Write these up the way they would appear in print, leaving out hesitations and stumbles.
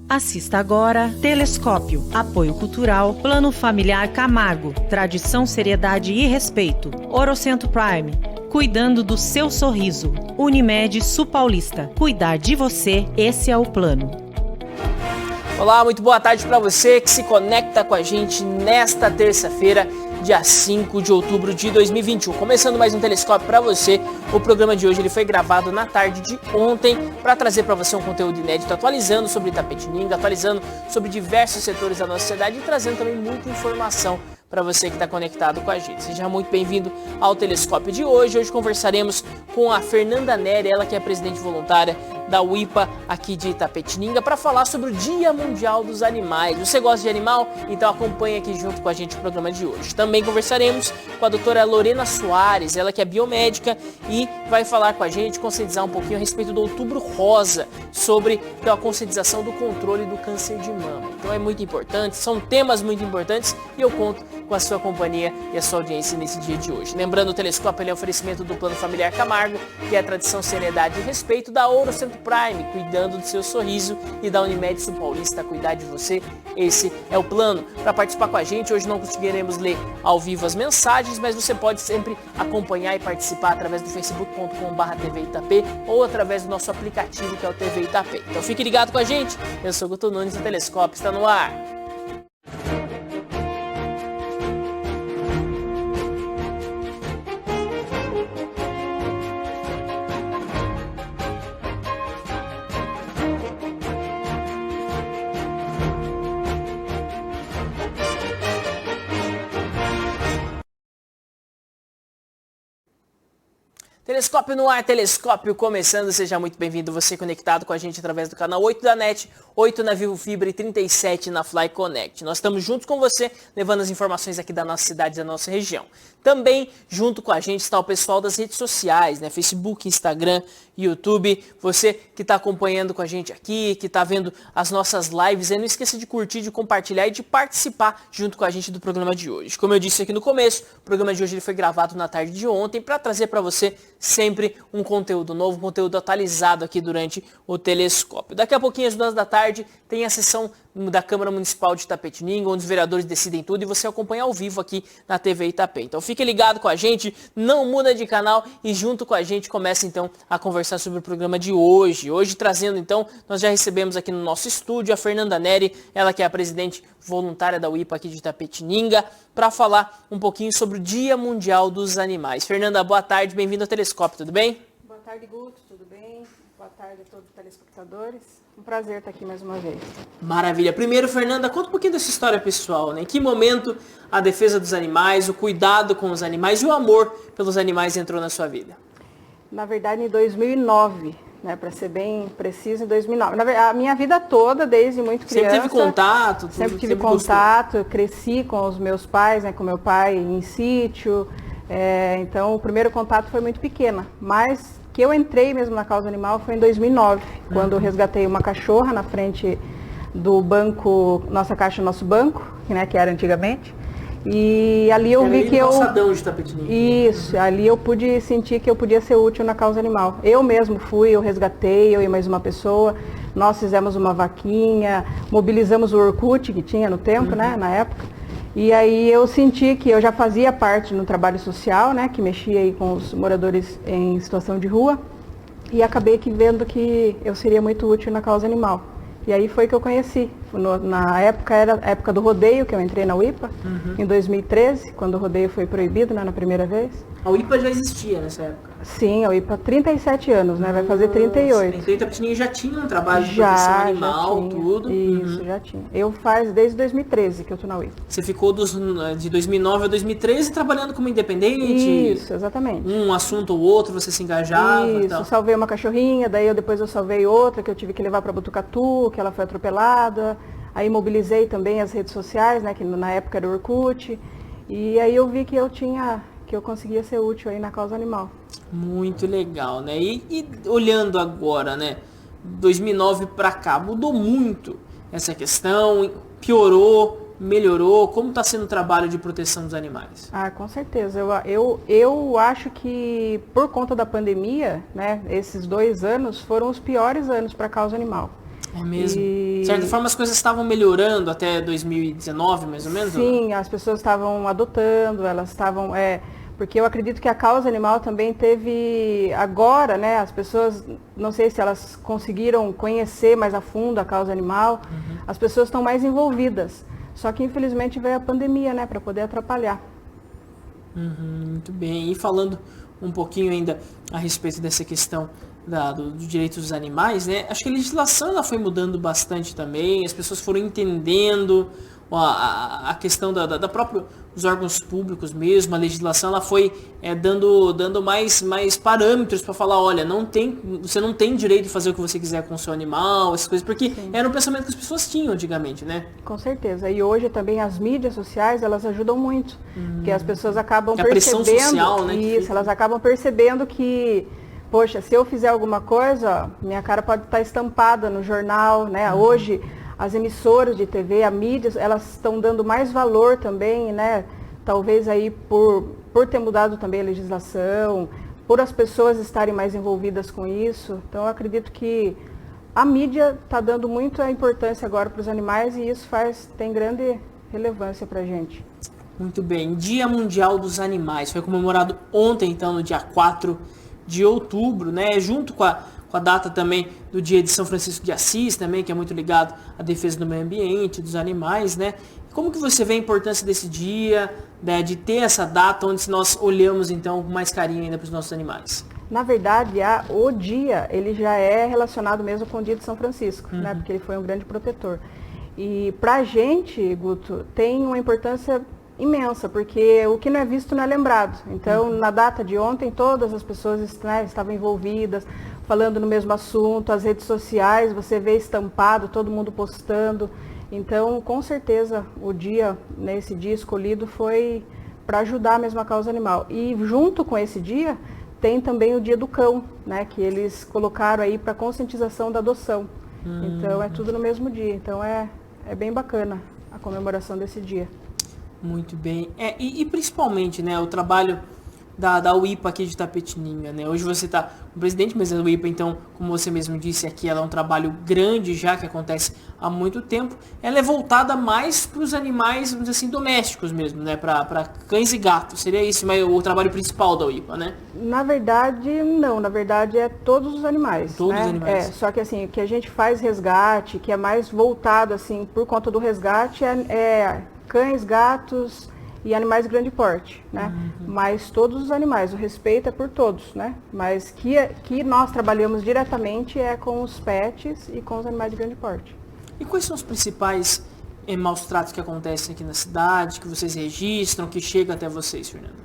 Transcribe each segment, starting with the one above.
Assista agora Telescópio, Apoio Cultural, Plano Familiar Camargo, Tradição, Seriedade e Respeito. Orocentro Prime, cuidando do seu sorriso. Unimed Sul Paulista, cuidar de você, esse é o plano. Olá, muito boa tarde para você que se conecta com a gente nesta terça-feira, dia 5 de outubro de 2021. Começando mais um Telescópio para você. O programa de hoje ele foi gravado na tarde de ontem para trazer para você um conteúdo inédito, atualizando sobre Itapetininga, atualizando sobre diversos setores da nossa sociedade e trazendo também muita informação para você que está conectado com a gente. Seja muito bem-vindo ao Telescópio de hoje. Hoje conversaremos com a Fernanda Neri, ela que é presidente voluntária da UIPA aqui de Itapetininga, para falar sobre o Dia Mundial dos Animais. Você gosta de animal? Então acompanhe aqui junto com a gente o programa de hoje. Também conversaremos com a doutora Lorena Soares, ela que é biomédica e vai falar com a gente, conscientizar um pouquinho a respeito do Outubro Rosa, sobre a conscientização do controle do câncer de mama. Então é muito importante, são temas muito importantes e eu conto com a sua companhia e a sua audiência nesse dia de hoje. Lembrando, o Telescópio ele é um oferecimento do Plano Familiar Camargo, que é a tradição, seriedade e respeito, da Orocentro Prime, cuidando do seu sorriso, e da Unimed Sul Paulista, cuidar de você, esse é o plano. Para participar com a gente, hoje não conseguiremos ler ao vivo as mensagens, mas você pode sempre acompanhar e participar através do facebook.com/TV Itapê ou através do nosso aplicativo, que é o TV Itapê. Então fique ligado com a gente, eu sou Guto Nunes e o Telescópio está no ar. Telescópio no ar, Telescópio começando, seja muito bem-vindo, você conectado com a gente através do canal 8 da NET, 8 na Vivo Fibra e 37 na Fly Connect. Nós estamos juntos com você, levando as informações aqui da nossa cidade e da nossa região. Também junto com a gente está o pessoal das redes sociais, né? Facebook, Instagram, YouTube. Você que está acompanhando com a gente aqui, que está vendo as nossas lives, aí não esqueça de curtir, de compartilhar e de participar junto com a gente do programa de hoje. Como eu disse aqui no começo, o programa de hoje ele foi gravado na tarde de ontem para trazer para você sempre um conteúdo novo, um conteúdo atualizado aqui durante o Telescópio. Daqui a pouquinho, às 2 da tarde, tem a sessão da Câmara Municipal de Itapetininga, onde os vereadores decidem tudo e você acompanha ao vivo aqui na TV Itapê. Então fique ligado com a gente, não muda de canal e junto com a gente começa então a conversar sobre o programa de hoje. Hoje trazendo então, nós já recebemos aqui no nosso estúdio a Fernanda Neri, ela que é a presidente voluntária da UIPA aqui de Itapetininga, para falar um pouquinho sobre o Dia Mundial dos Animais. Fernanda, boa tarde, bem-vinda ao Telescópio, tudo bem? Boa tarde, Guto, tudo bem? Boa tarde a todos os telespectadores. Um prazer estar aqui mais uma vez. Maravilha. Primeiro, Fernanda, conta um pouquinho dessa história pessoal, né? Em que momento a defesa dos animais, o cuidado com os animais e o amor pelos animais entrou na sua vida? Na verdade, em 2009, né? Para ser bem preciso, em 2009. Na verdade, a minha vida toda, desde muito criança. Sempre teve contato? Sempre tive contato, cresci com os meus pais, né? Com meu pai em sítio. Então, o primeiro contato foi muito pequena, mas que eu entrei mesmo na causa animal foi em 2009, quando eu resgatei uma cachorra na frente do banco, Nossa Caixa, Nosso Banco, né, que era antigamente. E ali eu vi que eu... de Itapetininga. Isso, ali eu pude sentir que eu podia ser útil na causa animal. Eu mesmo fui, eu resgatei, eu e mais uma pessoa. Nós fizemos uma vaquinha, mobilizamos o Orkut que tinha no tempo, né, na época. E aí eu senti que eu já fazia parte no trabalho social, né, que mexia aí com os moradores em situação de rua, e acabei vendo que eu seria muito útil na causa animal. E aí foi que eu conheci. Na época, era a época do rodeio, que eu entrei na UIPA, em 2013, quando o rodeio foi proibido, né, na primeira vez. A UIPA já existia nessa época? Sim, a UIPA há 37 anos, né? Vai fazer 38. Então Itapetininga já tinha um trabalho de proteção animal, já tinha, tudo? Isso, já tinha. Eu faz desde 2013 que eu tô na UIPA. Você ficou de 2009 a 2013 trabalhando como independente? Isso, exatamente. Um assunto ou outro, você se engajava? Isso, tal. eu salvei uma cachorrinha, daí depois eu salvei outra que eu tive que levar para Botucatu, que ela foi atropelada. Aí mobilizei também as redes sociais, né, que na época era o Orkut. E aí eu vi que eu conseguia ser útil aí na causa animal. Muito legal, né? E olhando agora, né, 2009 para cá, mudou muito essa questão, piorou, melhorou? Como está sendo o trabalho de proteção dos animais? Ah, com certeza. Eu acho que por conta da pandemia, né, esses 2 anos foram os piores anos para a causa animal. É mesmo? De certa forma as coisas estavam melhorando até 2019, mais ou menos? Sim, as pessoas estavam adotando, elas estavam... porque eu acredito que a causa animal também teve... Agora, né, as pessoas, não sei se elas conseguiram conhecer mais a fundo a causa animal, as pessoas estão mais envolvidas. Só que infelizmente veio a pandemia, né, para poder atrapalhar. Muito bem. E falando um pouquinho ainda a respeito dessa questão do direito dos animais, né? Acho que a legislação ela foi mudando bastante também, as pessoas foram entendendo a questão da própria dos órgãos públicos mesmo, a legislação ela foi dando mais parâmetros para falar, olha, você não tem direito de fazer o que você quiser com o seu animal, essas coisas, porque era um pensamento que as pessoas tinham antigamente, né? Com certeza. E hoje também as mídias sociais, elas ajudam muito, porque as pessoas acabam a pressão percebendo social, né, isso, elas acabam percebendo que, poxa, se eu fizer alguma coisa, minha cara pode estar estampada no jornal, né? Hoje as emissoras de TV, a mídia, elas estão dando mais valor também, né? Talvez aí por ter mudado também a legislação, por as pessoas estarem mais envolvidas com isso. Então eu acredito que a mídia está dando muita importância agora para os animais e isso tem grande relevância para a gente. Muito bem. Dia Mundial dos Animais. Foi comemorado ontem, então, no dia 4 de outubro, né? Junto com a data também do dia de São Francisco de Assis, também, que é muito ligado à defesa do meio ambiente, dos animais, né? Como que você vê a importância desse dia, né, de ter essa data onde nós olhamos, então, com mais carinho ainda para os nossos animais? Na verdade, o dia, ele já é relacionado mesmo com o dia de São Francisco, né? Porque ele foi um grande protetor. E pra gente, Guto, tem uma importância imensa, porque o que não é visto não é lembrado. Então, na data de ontem, todas as pessoas, né, estavam envolvidas, falando no mesmo assunto, as redes sociais, você vê estampado, todo mundo postando. Então, com certeza, esse dia escolhido foi para ajudar mesmo a causa animal. E junto com esse dia, tem também o dia do cão, né, que eles colocaram aí para conscientização da adoção. Então, é tudo no mesmo dia. Então, é bem bacana a comemoração desse dia. Muito bem. E principalmente, né, o trabalho da UIPA aqui de Itapetininga, né? Hoje você está com o presidente, mas a UIPA, então, como você mesmo disse aqui, ela é um trabalho grande já, que acontece há muito tempo. Ela é voltada mais para os animais, vamos dizer assim, domésticos mesmo, né? Para cães e gatos. Seria isso o trabalho principal da UIPA, né? Na verdade, não. Na verdade, é todos os animais. Todos né? os animais. Só que assim, o que a gente faz resgate, que é mais voltado, assim, por conta do resgate, é cães, gatos e animais de grande porte, né? Mas todos os animais, o respeito é por todos, né? Mas que nós trabalhamos diretamente é com os pets e com os animais de grande porte. E quais são os principais maus tratos que acontecem aqui na cidade, que vocês registram, que chega até vocês, Fernanda?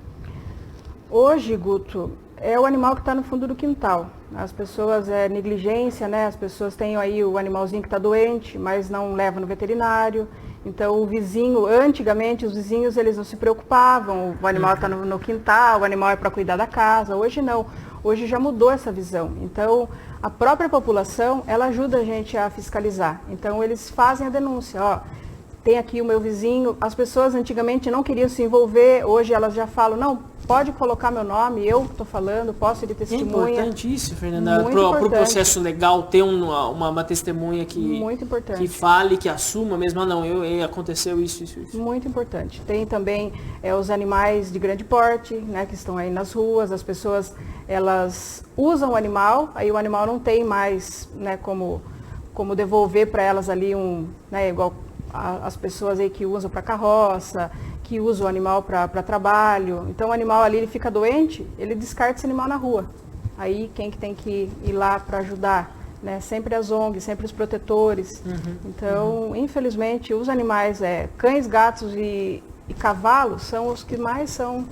Hoje, Guto, é o animal que está no fundo do quintal. As pessoas, negligência, né? As pessoas têm aí o animalzinho que está doente, mas não leva no veterinário. Então o vizinho, antigamente os vizinhos eles não se preocupavam, o animal está no quintal, o animal é para cuidar da casa. Hoje não, hoje já mudou essa visão. Então a própria população, ela ajuda a gente a fiscalizar. Então eles fazem a denúncia, ó, tem aqui o meu vizinho. As pessoas antigamente não queriam se envolver, hoje elas já falam, não, pode colocar meu nome, eu estou falando, posso ir de testemunha. É importante isso, Fernanda, para o processo legal ter uma testemunha que fale, que assuma mesmo, não, aconteceu isso. Muito importante. Tem também os animais de grande porte, né, que estão aí nas ruas, as pessoas, elas usam o animal, aí o animal não tem mais, né, como devolver para elas ali né, igual as pessoas aí que usam para carroça, que usa o animal para trabalho. Então o animal ali ele fica doente, ele descarta esse animal na rua. Aí quem que tem que ir lá para ajudar? Né? Sempre as ONGs, sempre os protetores. Então, infelizmente, os animais, cães, gatos e cavalos são os que mais são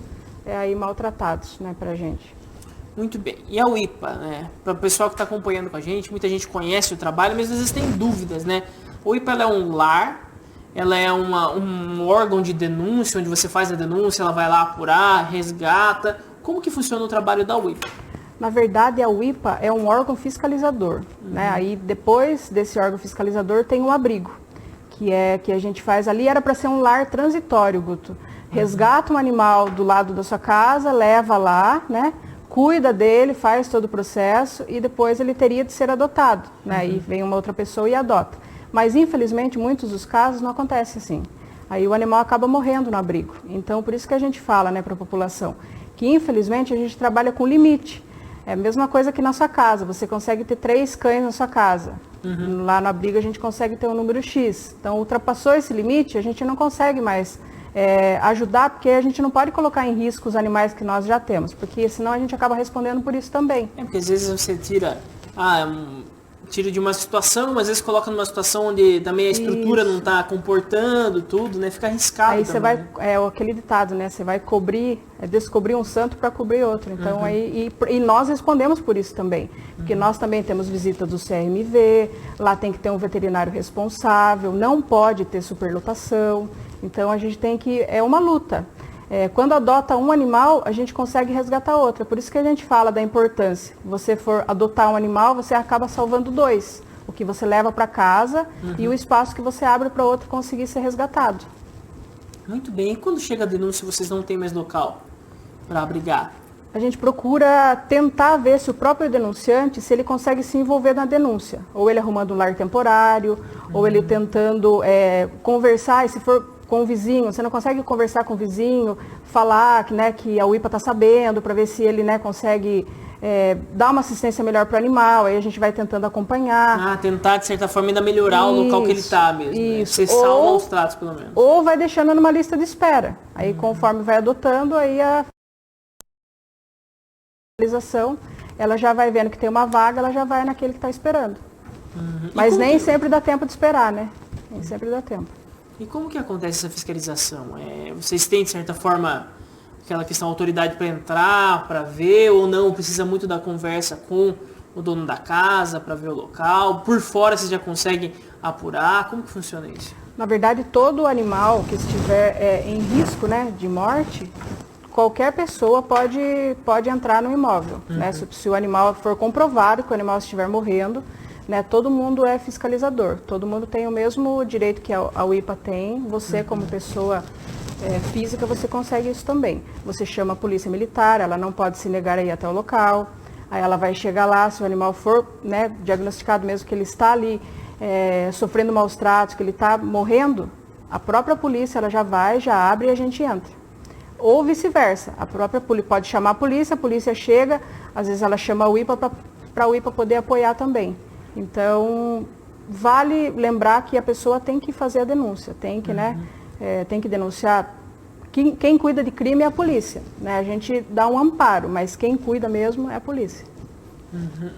aí maltratados, né, para a gente. Muito bem. E a UIPA, né? Para o pessoal que está acompanhando com a gente, muita gente conhece o trabalho, mas às vezes tem dúvidas, né? A UIPA ela é um lar. Ela é um órgão de denúncia, onde você faz a denúncia, ela vai lá apurar, resgata. Como que funciona o trabalho da UIPA? Na verdade, a UIPA é um órgão fiscalizador. Né? Aí, depois desse órgão fiscalizador, tem um abrigo, que a gente faz ali. Era para ser um lar transitório, Guto. Resgata um animal do lado da sua casa, leva lá, né? cuida dele, faz todo o processo e depois ele teria de ser adotado, né? E vem uma outra pessoa e adota. Mas, infelizmente, muitos dos casos não acontece assim. Aí o animal acaba morrendo no abrigo. Então, por isso que a gente fala, né, para a população, que infelizmente a gente trabalha com limite. É a mesma coisa que na sua casa. Você consegue ter 3 cães na sua casa. Lá no abrigo a gente consegue ter um número X. Então, ultrapassou esse limite, a gente não consegue mais ajudar, porque a gente não pode colocar em risco os animais que nós já temos, porque senão a gente acaba respondendo por isso também. Porque às vezes você tira de uma situação, mas às vezes coloca numa situação onde também a estrutura não está comportando tudo, né? Fica arriscado. Aí você vai, aquele ditado, né? Você vai descobrir um santo para cobrir outro. Então, e nós respondemos por isso também. Porque nós também temos visita do CRMV, lá tem que ter um veterinário responsável, não pode ter superlotação. Então, a gente tem que... É uma luta. Quando adota um animal, a gente consegue resgatar outro. Por isso que a gente fala da importância. Você for adotar um animal, você acaba salvando 2. O que você leva para casa e o espaço que você abre para outro conseguir ser resgatado. Muito bem. E quando chega a denúncia, vocês não têm mais local para abrigar? A gente procura tentar ver se o próprio denunciante, se ele consegue se envolver na denúncia. Ou ele arrumando um lar temporário, ou ele tentando conversar, e se for com o vizinho, você não consegue conversar com o vizinho, falar que a UIPA está sabendo, para ver se ele consegue dar uma assistência melhor para o animal, aí a gente vai tentando acompanhar. Tentar, de certa forma, ainda melhorar o local que ele está mesmo. Isso. Né? Você salva os tratos, pelo menos. Ou vai deixando numa lista de espera. Aí, conforme vai adotando, aí a fiscalização, ela já vai vendo que tem uma vaga, ela já vai naquele que está esperando. Mas nem sempre dá tempo de esperar, né? Nem sempre dá tempo. E como que acontece essa fiscalização? Vocês têm, de certa forma, aquela questão da autoridade para entrar, para ver, ou não? Precisa muito da conversa com o dono da casa para ver o local? Por fora vocês já conseguem apurar? Como que funciona isso? Na verdade, todo animal que estiver em risco, né, de morte, qualquer pessoa pode entrar no imóvel. Né? Se o animal for comprovado que o animal estiver morrendo, né, todo mundo é fiscalizador, todo mundo tem o mesmo direito que a UIPA tem. Você, como pessoa física, você consegue isso também. Você chama a polícia militar, ela não pode se negar a ir até o local, aí ela vai chegar lá, se o animal for, né, diagnosticado mesmo que ele está ali sofrendo maus tratos, que ele está morrendo, a própria polícia ela já abre e a gente entra. Ou vice-versa, a própria polícia pode chamar a polícia chega, às vezes ela chama a UIPA para a UIPA poder apoiar também. Então, vale lembrar que a pessoa tem que fazer a denúncia, tem que, tem que denunciar. Quem cuida de crime é a polícia, né? A gente dá um amparo, mas quem cuida mesmo é a polícia.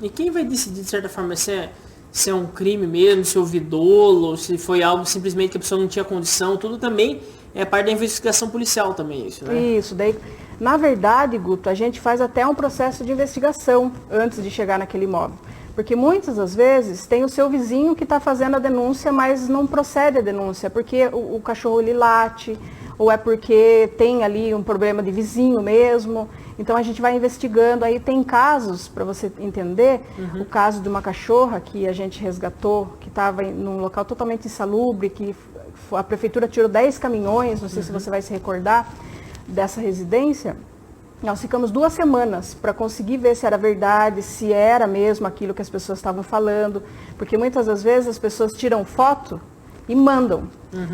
E quem vai decidir, de certa forma, se é um crime mesmo, se houve dolo, se foi algo simplesmente que a pessoa não tinha condição, tudo também é parte da investigação policial também, isso, né? Isso, daí, na verdade, Guto, a gente faz até um processo de investigação antes de chegar naquele imóvel. Porque muitas das vezes tem o seu vizinho que está fazendo a denúncia, mas não procede a denúncia, porque o cachorro ele late, ou é porque tem ali um problema de vizinho mesmo. Então a gente vai investigando. Aí tem casos, para você entender, o caso de uma cachorra que a gente resgatou, que estava num local totalmente insalubre, que a prefeitura tirou 10 caminhões, não sei se você vai se recordar dessa residência. Nós ficamos 2 semanas para conseguir ver se era verdade, se era mesmo aquilo que as pessoas estavam falando, porque muitas das vezes as pessoas tiram foto e mandam.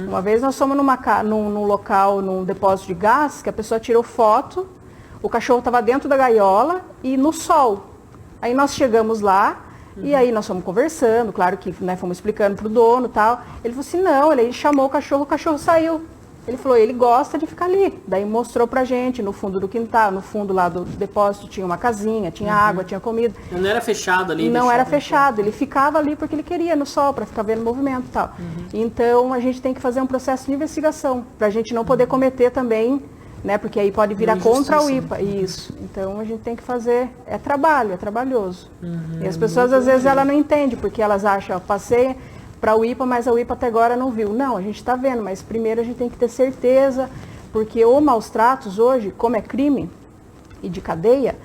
Uma vez nós fomos num local, num depósito de gás, que a pessoa tirou foto, o cachorro estava dentro da gaiola e no sol. Aí nós chegamos lá e aí nós fomos conversando, claro que fomos explicando para o dono e tal. Ele falou assim, não, ele chamou o cachorro saiu. Ele falou, ele gosta de ficar ali. Daí mostrou pra gente, no fundo do quintal, no fundo lá do depósito, tinha uma casinha, tinha água, tinha comida. Não era fechado ali? Não era fechado, ele ficava ali porque ele queria, no sol, para ficar vendo o movimento e tal. Então, a gente tem que fazer um processo de investigação, pra gente não poder cometer também, né, porque aí pode virar contra a UIPA. Isso. Então, a gente tem que fazer, é trabalhoso. E as pessoas, às vezes, elas não entendem, porque elas acham, passei para a UIPA, mas a UIPA até agora não viu. Não, a gente está vendo, mas primeiro a gente tem que ter certeza, porque o maus tratos hoje, como é crime e de cadeia,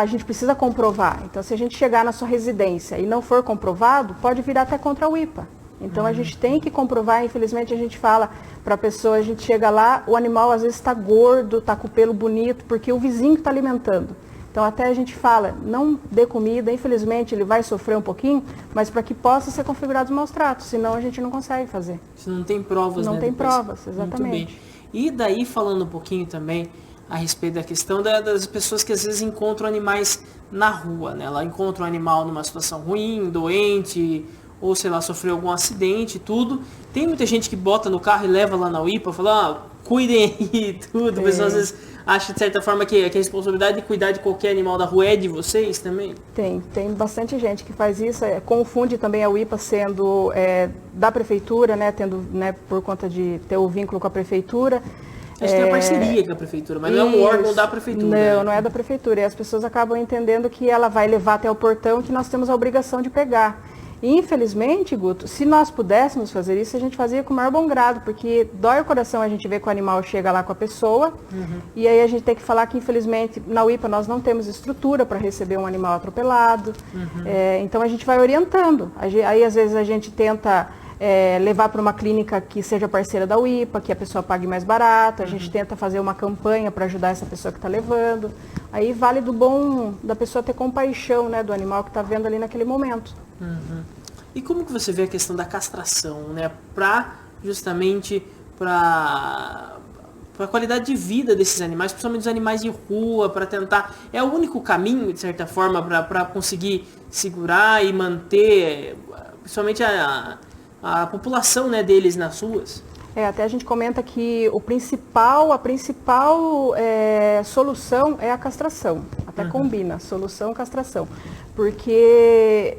a gente precisa comprovar. Então, se a gente chegar na sua residência e não for comprovado, pode virar até contra a UIPA. Então, a gente tem que comprovar. Infelizmente, a gente fala para a pessoa, a gente chega lá, o animal às vezes está gordo, está com o pelo bonito, porque o vizinho está alimentando. Então até a gente fala, não dê comida, infelizmente ele vai sofrer um pouquinho, mas para que possa ser configurado os maus tratos, senão a gente não consegue fazer. Se não tem provas, não né? Tem depois. provas, exatamente. Muito bem. E daí falando um pouquinho também a respeito da questão das pessoas que às vezes encontram animais na rua, né? Ela encontra um animal numa situação ruim, doente, ou sei lá, sofreu algum acidente e tudo. Tem muita gente que bota no carro e leva lá na UIPA, fala, cuidem aí e tudo. A pessoa às vezes acha de certa forma que a responsabilidade de cuidar de qualquer animal da rua é de vocês também? Tem bastante gente que faz isso, confunde também a UIPA sendo da prefeitura, né, tendo, né, por conta de ter o vínculo com a prefeitura. Acho que tem a parceria com a prefeitura, mas não é um órgão da prefeitura. Não, né? Não é da prefeitura. E as pessoas acabam entendendo que ela vai levar até o portão, que nós temos a obrigação de pegar. E, infelizmente, Guto, se nós pudéssemos fazer isso, a gente fazia com o maior bom grado, porque dói o coração a gente ver que o animal chega lá com a pessoa, e aí a gente tem que falar que, infelizmente, na UIPA nós não temos estrutura para receber um animal atropelado, então a gente vai orientando. Aí, às vezes, a gente tenta levar para uma clínica que seja parceira da UIPA, que a pessoa pague mais barato, a gente tenta fazer uma campanha para ajudar essa pessoa que está levando. Aí vale do bom da pessoa ter compaixão, né, do animal que está vendo ali naquele momento. E como que você vê a questão da castração, né? Justamente para a qualidade de vida desses animais, principalmente os animais de rua, para tentar... É o único caminho, de certa forma, para conseguir segurar e manter, principalmente a população, né, deles nas ruas? Até a gente comenta que a principal solução é a castração. Até combina, solução, castração. Porque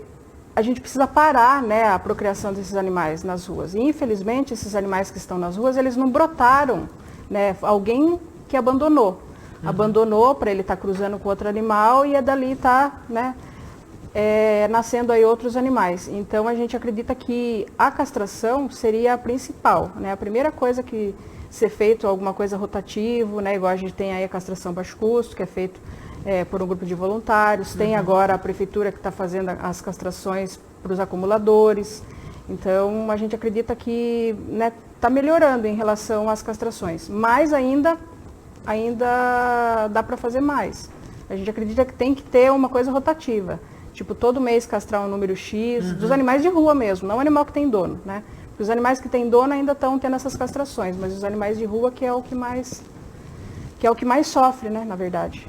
a gente precisa parar, né, a procriação desses animais nas ruas. E, infelizmente, esses animais que estão nas ruas, eles não brotaram, né? Alguém que abandonou. Abandonou para ele estar cruzando com outro animal e dali está, né, nascendo aí outros animais. Então, a gente acredita que a castração seria a principal, né? A primeira coisa que ser feito, alguma coisa rotativo, né? Igual a gente tem aí a castração baixo custo, que é feito por um grupo de voluntários. Tem agora a prefeitura que está fazendo as castrações para os acumuladores. Então, a gente acredita que está melhorando em relação às castrações. Mas ainda dá para fazer mais. A gente acredita que tem que ter uma coisa rotativa. Tipo, todo mês castrar um número X, dos animais de rua mesmo, não animal que tem dono, né? Porque os animais que têm dono ainda estão tendo essas castrações, mas os animais de rua que é o que mais sofre, né, na verdade.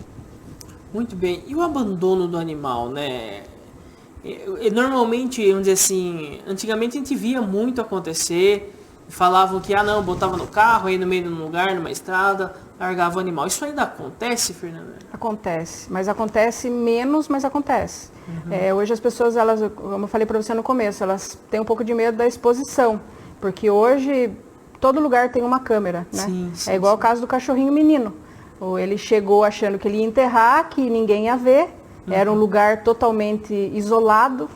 Muito bem. E o abandono do animal, né? Normalmente, vamos dizer assim, antigamente a gente via muito acontecer, falavam que, não, botava no carro, aí no meio de um lugar, numa estrada, largava o animal. Isso ainda acontece, Fernanda? Acontece, mas acontece menos, mas acontece. Hoje as pessoas, como eu falei para você no começo, elas têm um pouco de medo da exposição, porque hoje todo lugar tem uma câmera, né? Sim, igual o caso do cachorrinho menino. Ele chegou achando que ele ia enterrar, que ninguém ia ver, era um lugar totalmente isolado,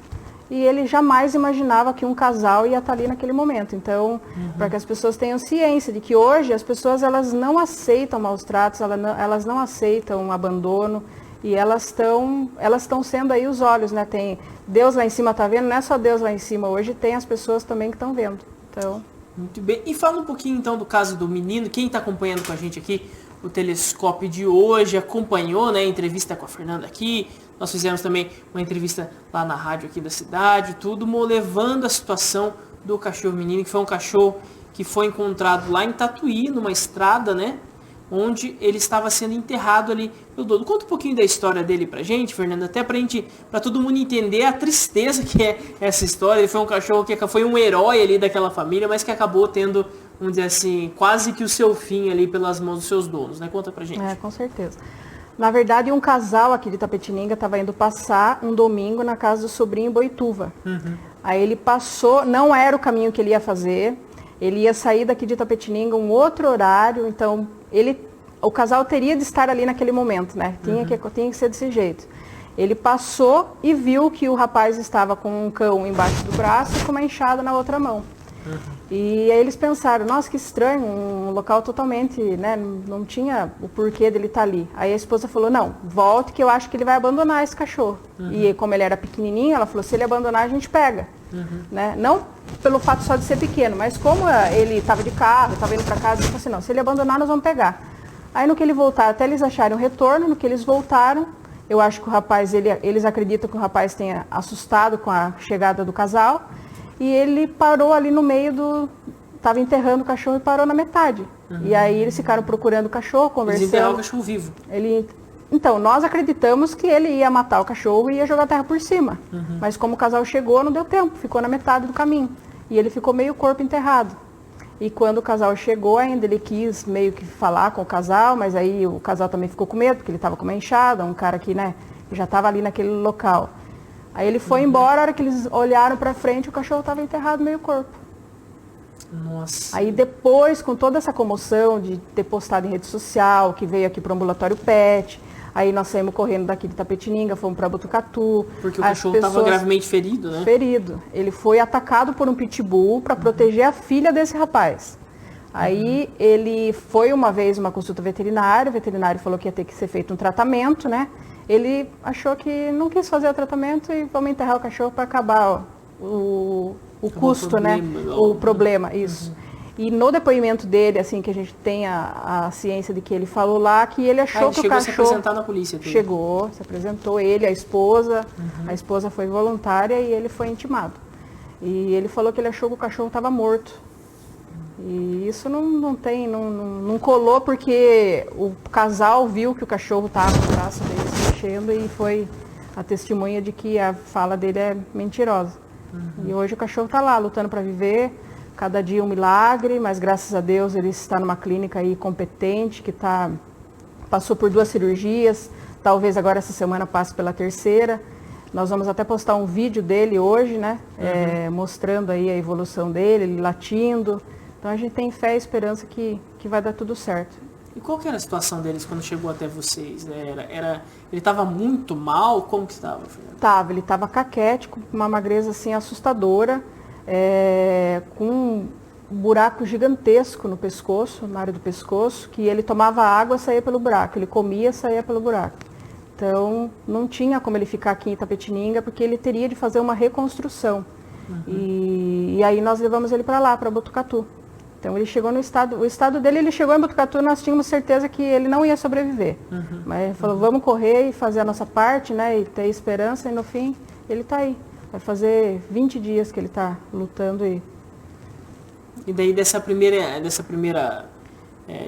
e ele jamais imaginava que um casal ia estar ali naquele momento. Então, para que as pessoas tenham ciência de que hoje as pessoas elas não aceitam maus tratos, elas não aceitam abandono, e elas estão sendo aí os olhos, né? Tem Deus lá em cima está vendo, não é só Deus lá em cima, hoje tem as pessoas também que estão vendo. Então... Muito bem. E fala um pouquinho então do caso do menino, quem está acompanhando com a gente aqui, o Telescópio de hoje, acompanhou, né, a entrevista com a Fernanda aqui, nós fizemos também uma entrevista lá na rádio aqui da cidade, tudo levando a situação do cachorro menino, que foi um cachorro que foi encontrado lá em Tatuí, numa estrada, né, onde ele estava sendo enterrado ali pelo dono. Conta um pouquinho da história dele pra gente, Fernanda, até pra todo mundo entender a tristeza que é essa história. Ele foi um cachorro que foi um herói ali daquela família, mas que acabou tendo, vamos dizer assim, quase que o seu fim ali pelas mãos dos seus donos, né? Conta pra gente. Com certeza. Na verdade, um casal aqui de Itapetininga estava indo passar um domingo na casa do sobrinho em Boituva. Aí ele passou, não era o caminho que ele ia fazer, ele ia sair daqui de Itapetininga um outro horário, então o casal teria de estar ali naquele momento, né? Tinha que ser desse jeito. Ele passou e viu que o rapaz estava com um cão embaixo do braço e com uma enxada na outra mão. E aí eles pensaram, nossa, que estranho, um local totalmente, né, não tinha o porquê dele estar ali. Aí a esposa falou, não, volte que eu acho que ele vai abandonar esse cachorro. E como ele era pequenininho, ela falou, se ele abandonar a gente pega. Né? Não pelo fato só de ser pequeno, mas como ele estava de carro, estava indo para casa, ele falou assim, não, se ele abandonar nós vamos pegar. Aí no que ele voltar, até eles acharem o retorno, no que eles voltaram, Eu acho que o rapaz, eles acreditam que o rapaz tenha assustado com a chegada do casal. E ele parou ali no meio estava enterrando o cachorro e parou na metade. E aí eles ficaram procurando o cachorro, conversando. Eles enterraram o cachorro vivo. Então, nós acreditamos que ele ia matar o cachorro e ia jogar a terra por cima. Mas como o casal chegou, não deu tempo, ficou na metade do caminho. E ele ficou meio corpo enterrado. E quando o casal chegou ainda, ele quis meio que falar com o casal, mas aí o casal também ficou com medo, porque ele estava com uma enxada, um cara que, né, já estava ali naquele local. Aí ele foi embora, a hora que eles olharam para frente, o cachorro estava enterrado meio corpo. Nossa. Aí depois, com toda essa comoção de ter postado em rede social, que veio aqui para o ambulatório PET, aí nós saímos correndo daqui de Itapetininga, fomos para Botucatu. Porque o cachorro estava gravemente ferido, né? Ferido. Ele foi atacado por um pitbull para proteger a filha desse rapaz. Aí ele foi uma vez uma consulta veterinária, o veterinário falou que ia ter que ser feito um tratamento, né? Ele achou que não quis fazer o tratamento e vamos enterrar o cachorro para acabar o custo, né? O problema, isso. E no depoimento dele, assim, que a gente tem a ciência de que ele falou lá, que ele achou que o cachorro... Chegou a se apresentar na polícia. Chegou, se apresentou, ele, a esposa foi voluntária e ele foi intimado. E ele falou que ele achou que o cachorro estava morto. E isso não colou porque o casal viu que o cachorro estava no braço dele se mexendo e foi a testemunha de que a fala dele é mentirosa. E hoje o cachorro está lá, lutando para viver, cada dia um milagre, mas graças a Deus ele está numa clínica aí competente, que passou por 2 cirurgias, talvez agora essa semana passe pela 3ª. Nós vamos até postar um vídeo dele hoje, né? Mostrando aí a evolução dele, ele latindo. Então a gente tem fé e esperança que vai dar tudo certo. E qual que era a situação deles quando chegou até vocês? Ele estava muito mal? Como que estava? Ele estava caquético, com uma magreza assim assustadora, com um buraco gigantesco no pescoço, na área do pescoço, que ele tomava água e saía pelo buraco, ele comia e saía pelo buraco. Então não tinha como ele ficar aqui em Itapetininga, porque ele teria de fazer uma reconstrução. E aí nós levamos ele para lá, para Botucatu. Então ele chegou no estado, o estado dele, ele chegou em Botucatu, nós tínhamos certeza que ele não ia sobreviver. Mas ele falou, vamos correr e fazer a nossa parte, né, e ter esperança, e no fim ele está aí. Vai fazer 20 dias que ele está lutando. E daí dessa primeira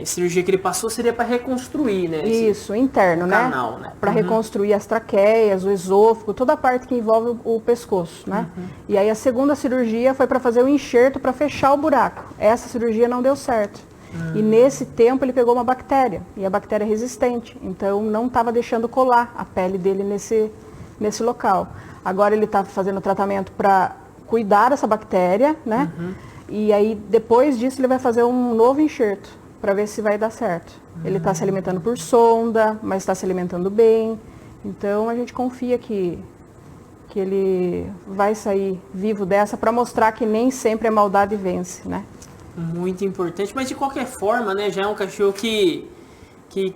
cirurgia que ele passou seria para reconstruir, né? Isso, interno, canal, né? Para reconstruir as traqueias, o esôfago, toda a parte que envolve o pescoço, né? E aí a segunda cirurgia foi para fazer o enxerto para fechar o buraco. Essa cirurgia não deu certo. E nesse tempo ele pegou uma bactéria, e a bactéria é resistente, então não estava deixando colar a pele dele nesse local. Agora ele está fazendo tratamento para cuidar dessa bactéria, né? E aí depois disso ele vai fazer um novo enxerto, para ver se vai dar certo. Ele está se alimentando por sonda, mas está se alimentando bem. Então a gente confia que ele vai sair vivo dessa, para mostrar que nem sempre a maldade vence, né? Muito importante, mas de qualquer forma, né, já é um cachorro que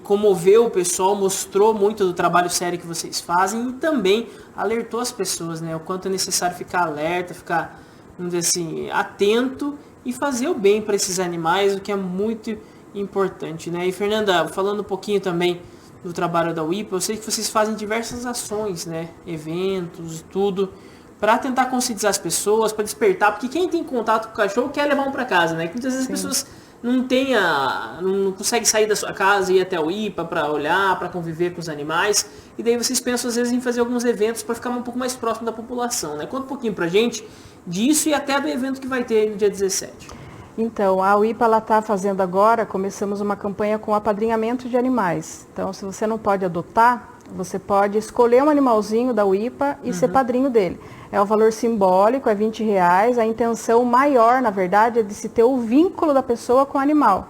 comoveu o pessoal, mostrou muito do trabalho sério que vocês fazem e também alertou as pessoas, né, o quanto é necessário ficar alerta, ficar, vamos dizer assim, atento e fazer o bem para esses animais, o que é muito importante, né? E Fernanda, falando um pouquinho também do trabalho da UIPA, eu sei que vocês fazem diversas ações, né? Eventos e tudo, para tentar conscientizar as pessoas, para despertar, porque quem tem contato com o cachorro quer levar um para casa, né? Que muitas vezes as pessoas não conseguem sair da sua casa e ir até a UIPA para olhar, para conviver com os animais, e daí vocês pensam às vezes em fazer alguns eventos para ficar um pouco mais próximo da população, né? Conta um pouquinho pra gente disso e até do evento que vai ter no dia 17. Então, a UIPA está fazendo agora, começamos uma campanha com apadrinhamento de animais. Então, se você não pode adotar, você pode escolher um animalzinho da UIPA e ser padrinho dele. É um valor simbólico, é R$20. A intenção maior, na verdade, é de se ter o vínculo da pessoa com o animal.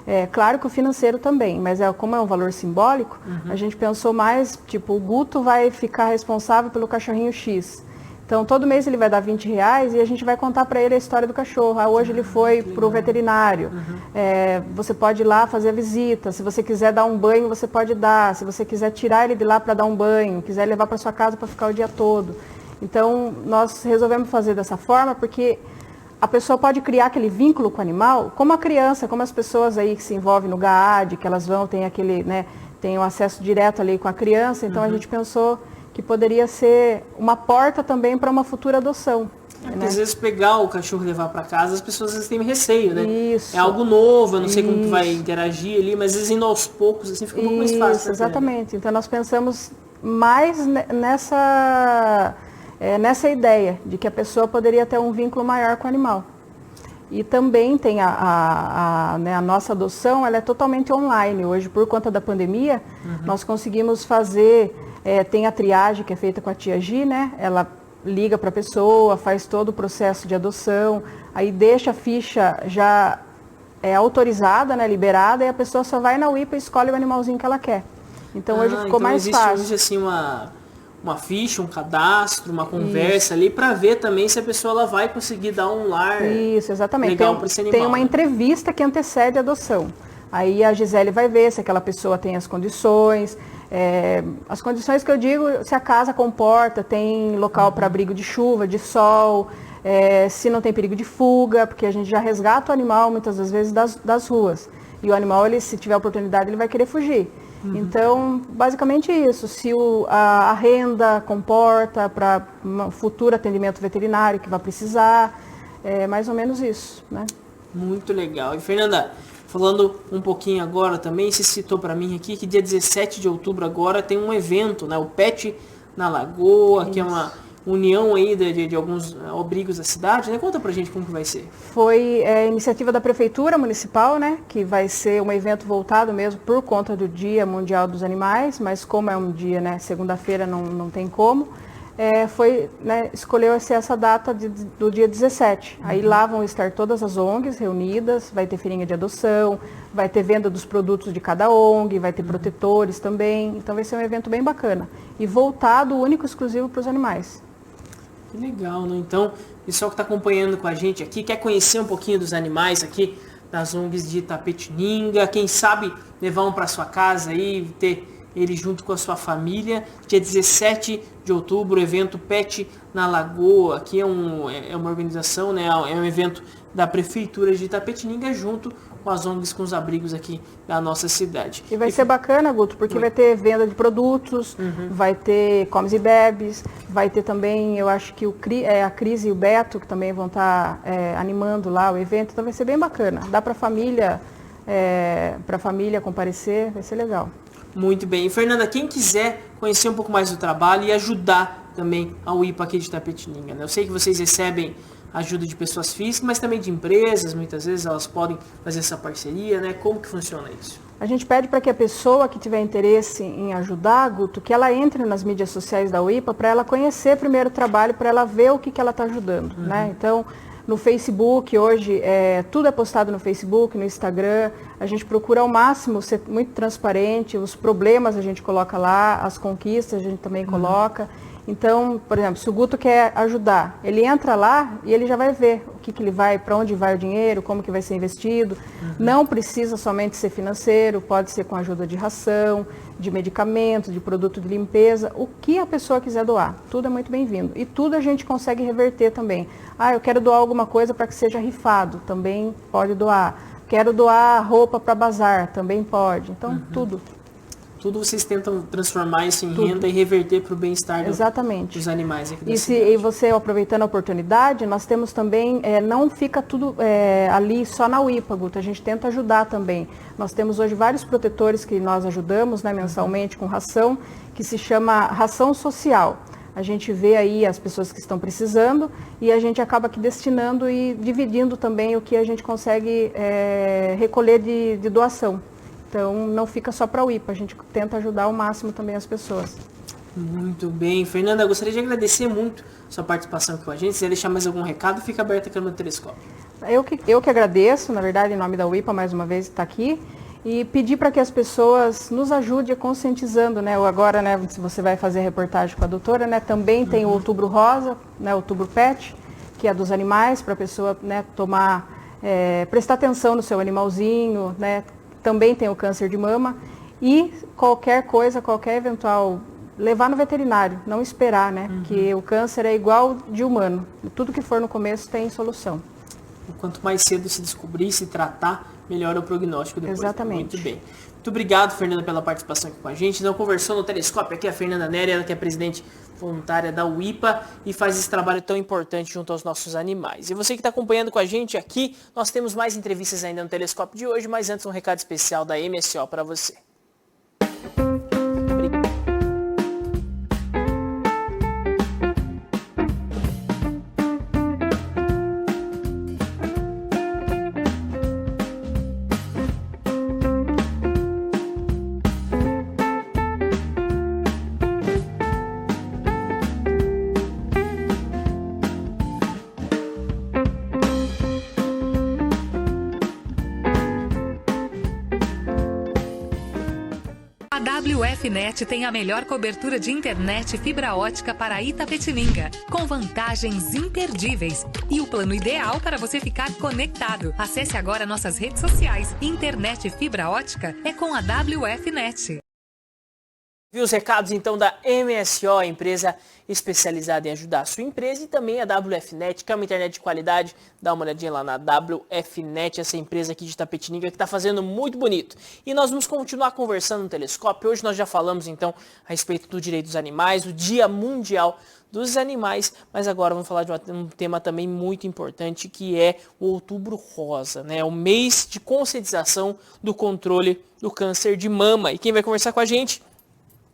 É claro que o financeiro também, mas como é um valor simbólico, a gente pensou mais, tipo, o Guto vai ficar responsável pelo cachorrinho X. Então, todo mês ele vai dar R$20 e a gente vai contar para ele a história do cachorro. Hoje ele foi para o veterinário. Você pode ir lá fazer a visita. Se você quiser dar um banho, você pode dar. Se você quiser tirar ele de lá para dar um banho, quiser levar para sua casa para ficar o dia todo. Então, nós resolvemos fazer dessa forma porque a pessoa pode criar aquele vínculo com o animal, como a criança, como as pessoas aí que se envolvem no GAAD, que elas vão, tem aquele, né, tem o acesso direto ali com a criança, então a gente pensou que poderia ser uma porta também para uma futura adoção. Porque às vezes pegar o cachorro e levar para casa, as pessoas às vezes têm receio, né? Isso. É algo novo, eu não sei como que vai interagir ali, mas às vezes indo aos poucos, assim, fica um pouco mais fácil. Isso, exatamente. Então nós pensamos mais nessa ideia de que a pessoa poderia ter um vínculo maior com o animal. E também tem a nossa adoção, ela é totalmente online. Hoje, por conta da pandemia, nós conseguimos fazer, tem a triagem que é feita com a tia Gi, né? Ela liga para a pessoa, faz todo o processo de adoção, aí deixa a ficha já autorizada, né, liberada, e a pessoa só vai na UIPA e escolhe o animalzinho que ela quer. Então hoje ficou mais fácil. Hoje assim uma ficha, um cadastro, uma conversa ali para ver também se a pessoa ela vai conseguir dar um lar. Isso, exatamente. Legal para esse animal. Tem uma entrevista que antecede a adoção. Aí a Gisele vai ver se aquela pessoa tem as condições. As condições que eu digo, se a casa comporta, tem local para abrigo de chuva, de sol, se não tem perigo de fuga, porque a gente já resgata o animal muitas das vezes das ruas. E o animal, se tiver oportunidade, ele vai querer fugir. Então, basicamente isso. Se a renda comporta para um futuro atendimento veterinário que vai precisar, é mais ou menos isso, né? Muito legal. E Fernanda, falando um pouquinho agora também, você citou para mim aqui que dia 17 de outubro agora tem um evento, né? O Pet na Lagoa, que é uma união aí de alguns abrigos da cidade, né? Conta pra gente como que vai ser. Foi iniciativa da Prefeitura Municipal, né? Que vai ser um evento voltado mesmo por conta do Dia Mundial dos Animais, mas como é um dia, né? Segunda-feira não tem como. Escolheu essa data do dia 17. Aí lá vão estar todas as ONGs reunidas, vai ter feirinha de adoção, vai ter venda dos produtos de cada ONG, vai ter protetores também. Então vai ser um evento bem bacana. E voltado, único e exclusivo para os animais. Que legal, né? Então, o pessoal que está acompanhando com a gente aqui, quer conhecer um pouquinho dos animais aqui das ONGs de Itapetininga, quem sabe levar um para sua casa aí, ter ele junto com a sua família. Dia 17 de outubro, evento Pet na Lagoa, que é uma organização, né? É um evento da Prefeitura de Itapetininga junto com as ONGs, com os abrigos aqui da nossa cidade. E vai ser bacana, Guto, porque vai ter venda de produtos, vai ter comes e bebes, vai ter também, eu acho que a Cris e o Beto, que também vão estar animando lá o evento, então vai ser bem bacana. Dá para a família comparecer, vai ser legal. Muito bem. E Fernanda, quem quiser conhecer um pouco mais do trabalho e ajudar também a UIPA aqui de Itapetininga, né? Eu sei que vocês recebem ajuda de pessoas físicas, mas também de empresas, muitas vezes elas podem fazer essa parceria, né? Como que funciona isso? A gente pede para que a pessoa que tiver interesse em ajudar, Guto, que ela entre nas mídias sociais da UIPA para ela conhecer primeiro o trabalho, para ela ver o que ela está ajudando, né? Então, no Facebook, hoje, tudo é postado no Facebook, no Instagram. A gente procura ao máximo ser muito transparente, os problemas a gente coloca lá, as conquistas a gente também coloca. Então, por exemplo, se o Guto quer ajudar, ele entra lá e ele já vai ver o que ele vai, para onde vai o dinheiro, como que vai ser investido. Não precisa somente ser financeiro, pode ser com ajuda de ração, de medicamento, de produto de limpeza, o que a pessoa quiser doar. Tudo é muito bem-vindo. E tudo a gente consegue reverter também. Eu quero doar alguma coisa para que seja rifado, também pode doar. Quero doar roupa para bazar, também pode. Então, tudo. Tudo vocês tentam transformar isso em renda e reverter para o bem-estar dos animais aqui da cidade. E você, aproveitando a oportunidade, nós temos também, não fica tudo ali só na UIPA, Guto, a gente tenta ajudar também. Nós temos hoje vários protetores que nós ajudamos, né, mensalmente com ração, que se chama ração social. A gente vê aí as pessoas que estão precisando e a gente acaba aqui destinando e dividindo também o que a gente consegue recolher de doação. Então, não fica só para a UIPA, a gente tenta ajudar ao máximo também as pessoas. Muito bem. Fernanda, eu gostaria de agradecer muito a sua participação aqui com a gente. Se você deixar mais algum recado, fica aberta a câmera do telescópio. Eu que agradeço, na verdade, em nome da UIPA, mais uma vez, estar aqui. E pedir para que as pessoas nos ajudem conscientizando, né? Agora, né, se você vai fazer reportagem com a doutora, né, também tem o Outubro Rosa, né, Outubro Pet, que é dos animais, para a pessoa, né, prestar atenção no seu animalzinho, né? Também tem o câncer de mama e qualquer coisa, qualquer eventual, levar no veterinário, não esperar, né? Que o câncer é igual de humano. Tudo que for no começo tem solução. Quanto mais cedo se descobrir, se tratar, melhora o prognóstico depois. Exatamente. Muito bem. Muito obrigado, Fernanda, pela participação aqui com a gente. Então, conversou no Telescópio aqui a Fernanda Nery, ela que é presidente voluntária da UIPA e faz esse trabalho tão importante junto aos nossos animais. E você que está acompanhando com a gente aqui, nós temos mais entrevistas ainda no Telescópio de hoje, mas antes um recado especial da MSO para você. A WFNet tem a melhor cobertura de internet fibra ótica para Itapetininga, com vantagens imperdíveis e o plano ideal para você ficar conectado. Acesse agora nossas redes sociais. Internet fibra ótica é com a WFNet. Viu os recados então da MSO, a empresa especializada em ajudar a sua empresa, e também a WFNet, que é uma internet de qualidade. Dá uma olhadinha lá na WFNet, essa empresa aqui de Itapetininga que está fazendo muito bonito. E nós vamos continuar conversando no Telescópio. Hoje nós já falamos então a respeito do direito dos animais, o Dia Mundial dos Animais, mas agora vamos falar de um tema também muito importante, que é o Outubro Rosa, né? O mês de conscientização do controle do câncer de mama. E quem vai conversar com a gente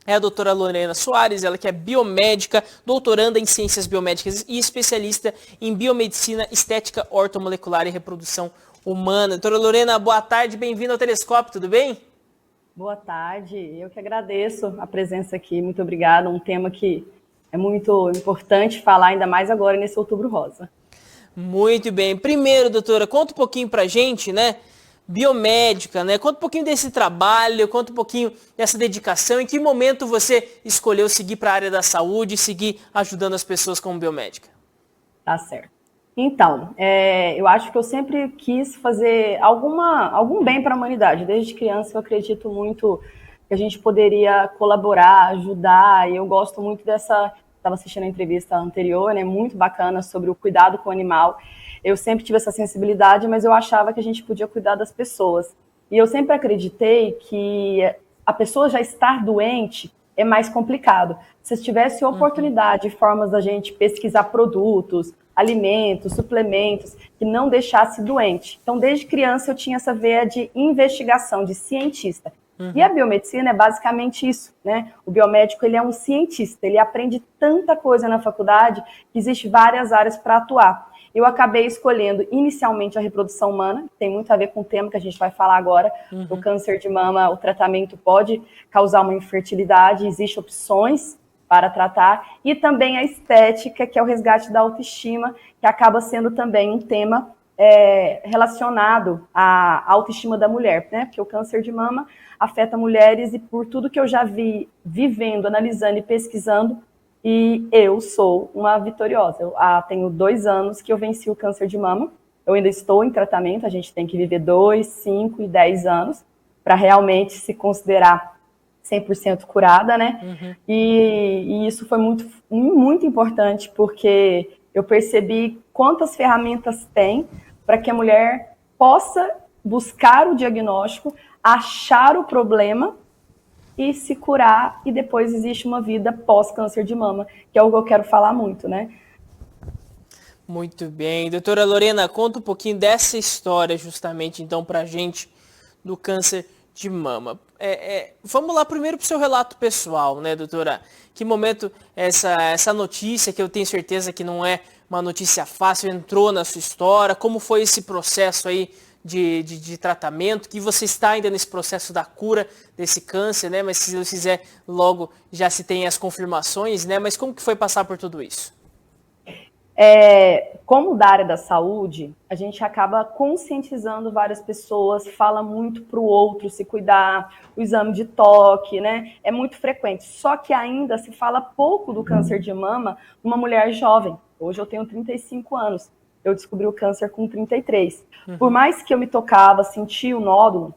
é a doutora Lorena Soares, ela que é biomédica, doutoranda em ciências biomédicas e especialista em biomedicina, estética ortomolecular e reprodução humana. Doutora Lorena, boa tarde, bem-vinda ao Telescópio, tudo bem? Boa tarde, eu que agradeço a presença aqui, muito obrigada, um tema que é muito importante falar, ainda mais agora nesse Outubro Rosa. Muito bem, primeiro, doutora, conta um pouquinho pra gente, né? Biomédica, né? Conta um pouquinho desse trabalho, conta um pouquinho dessa dedicação. Em que momento você escolheu seguir para a área da saúde e seguir ajudando as pessoas como biomédica? Tá certo. Então, eu acho que eu sempre quis fazer algum bem para a humanidade. Desde criança eu acredito muito que a gente poderia colaborar, ajudar. E eu gosto muito dessa... Estava assistindo a entrevista anterior, né? Muito bacana sobre o cuidado com o animal. Eu sempre tive essa sensibilidade, mas eu achava que a gente podia cuidar das pessoas. E eu sempre acreditei que a pessoa já estar doente é mais complicado. Se tivesse oportunidade, formas da gente pesquisar produtos, alimentos, suplementos, que não deixasse doente. Então, desde criança, eu tinha essa veia de investigação, de cientista. E a biomedicina é basicamente isso, né? O biomédico, ele é um cientista, ele aprende tanta coisa na faculdade que existe várias áreas para atuar. Eu acabei escolhendo inicialmente a reprodução humana, que tem muito a ver com o tema que a gente vai falar agora. O câncer de mama, o tratamento pode causar uma infertilidade, existem opções para tratar, e também a estética, que é o resgate da autoestima, que acaba sendo também um tema relacionado à autoestima da mulher, né? Porque o câncer de mama afeta mulheres, e por tudo que eu já vi, vivendo, analisando e pesquisando, e eu sou uma vitoriosa. Eu tenho 2 anos que eu venci o câncer de mama. Eu ainda estou em tratamento, a gente tem que viver 2, 5 e 10 anos para realmente se considerar 100% curada, né? E isso foi muito, muito importante, porque eu percebi quantas ferramentas tem para que a mulher possa buscar o diagnóstico, achar o problema e se curar, e depois existe uma vida pós-câncer de mama, que é o que eu quero falar muito, né? Muito bem. Doutora Lorena, conta um pouquinho dessa história justamente, então, pra gente, do câncer de mama. Vamos lá primeiro pro seu relato pessoal, né, doutora? Que momento essa notícia, que eu tenho certeza que não é uma notícia fácil, entrou na sua história? Como foi esse processo aí de tratamento, que você está ainda nesse processo da cura desse câncer, né? Mas se Deus quiser, logo já se tem as confirmações, né? Mas como que foi passar por tudo isso? Como da área da saúde, a gente acaba conscientizando várias pessoas, fala muito para o outro se cuidar, o exame de toque, né? É muito frequente. Só que ainda se fala pouco do câncer de mama numa mulher jovem. Hoje eu tenho 35 anos. Eu descobri o câncer com 33. Por mais que eu me tocava, sentia o nódulo,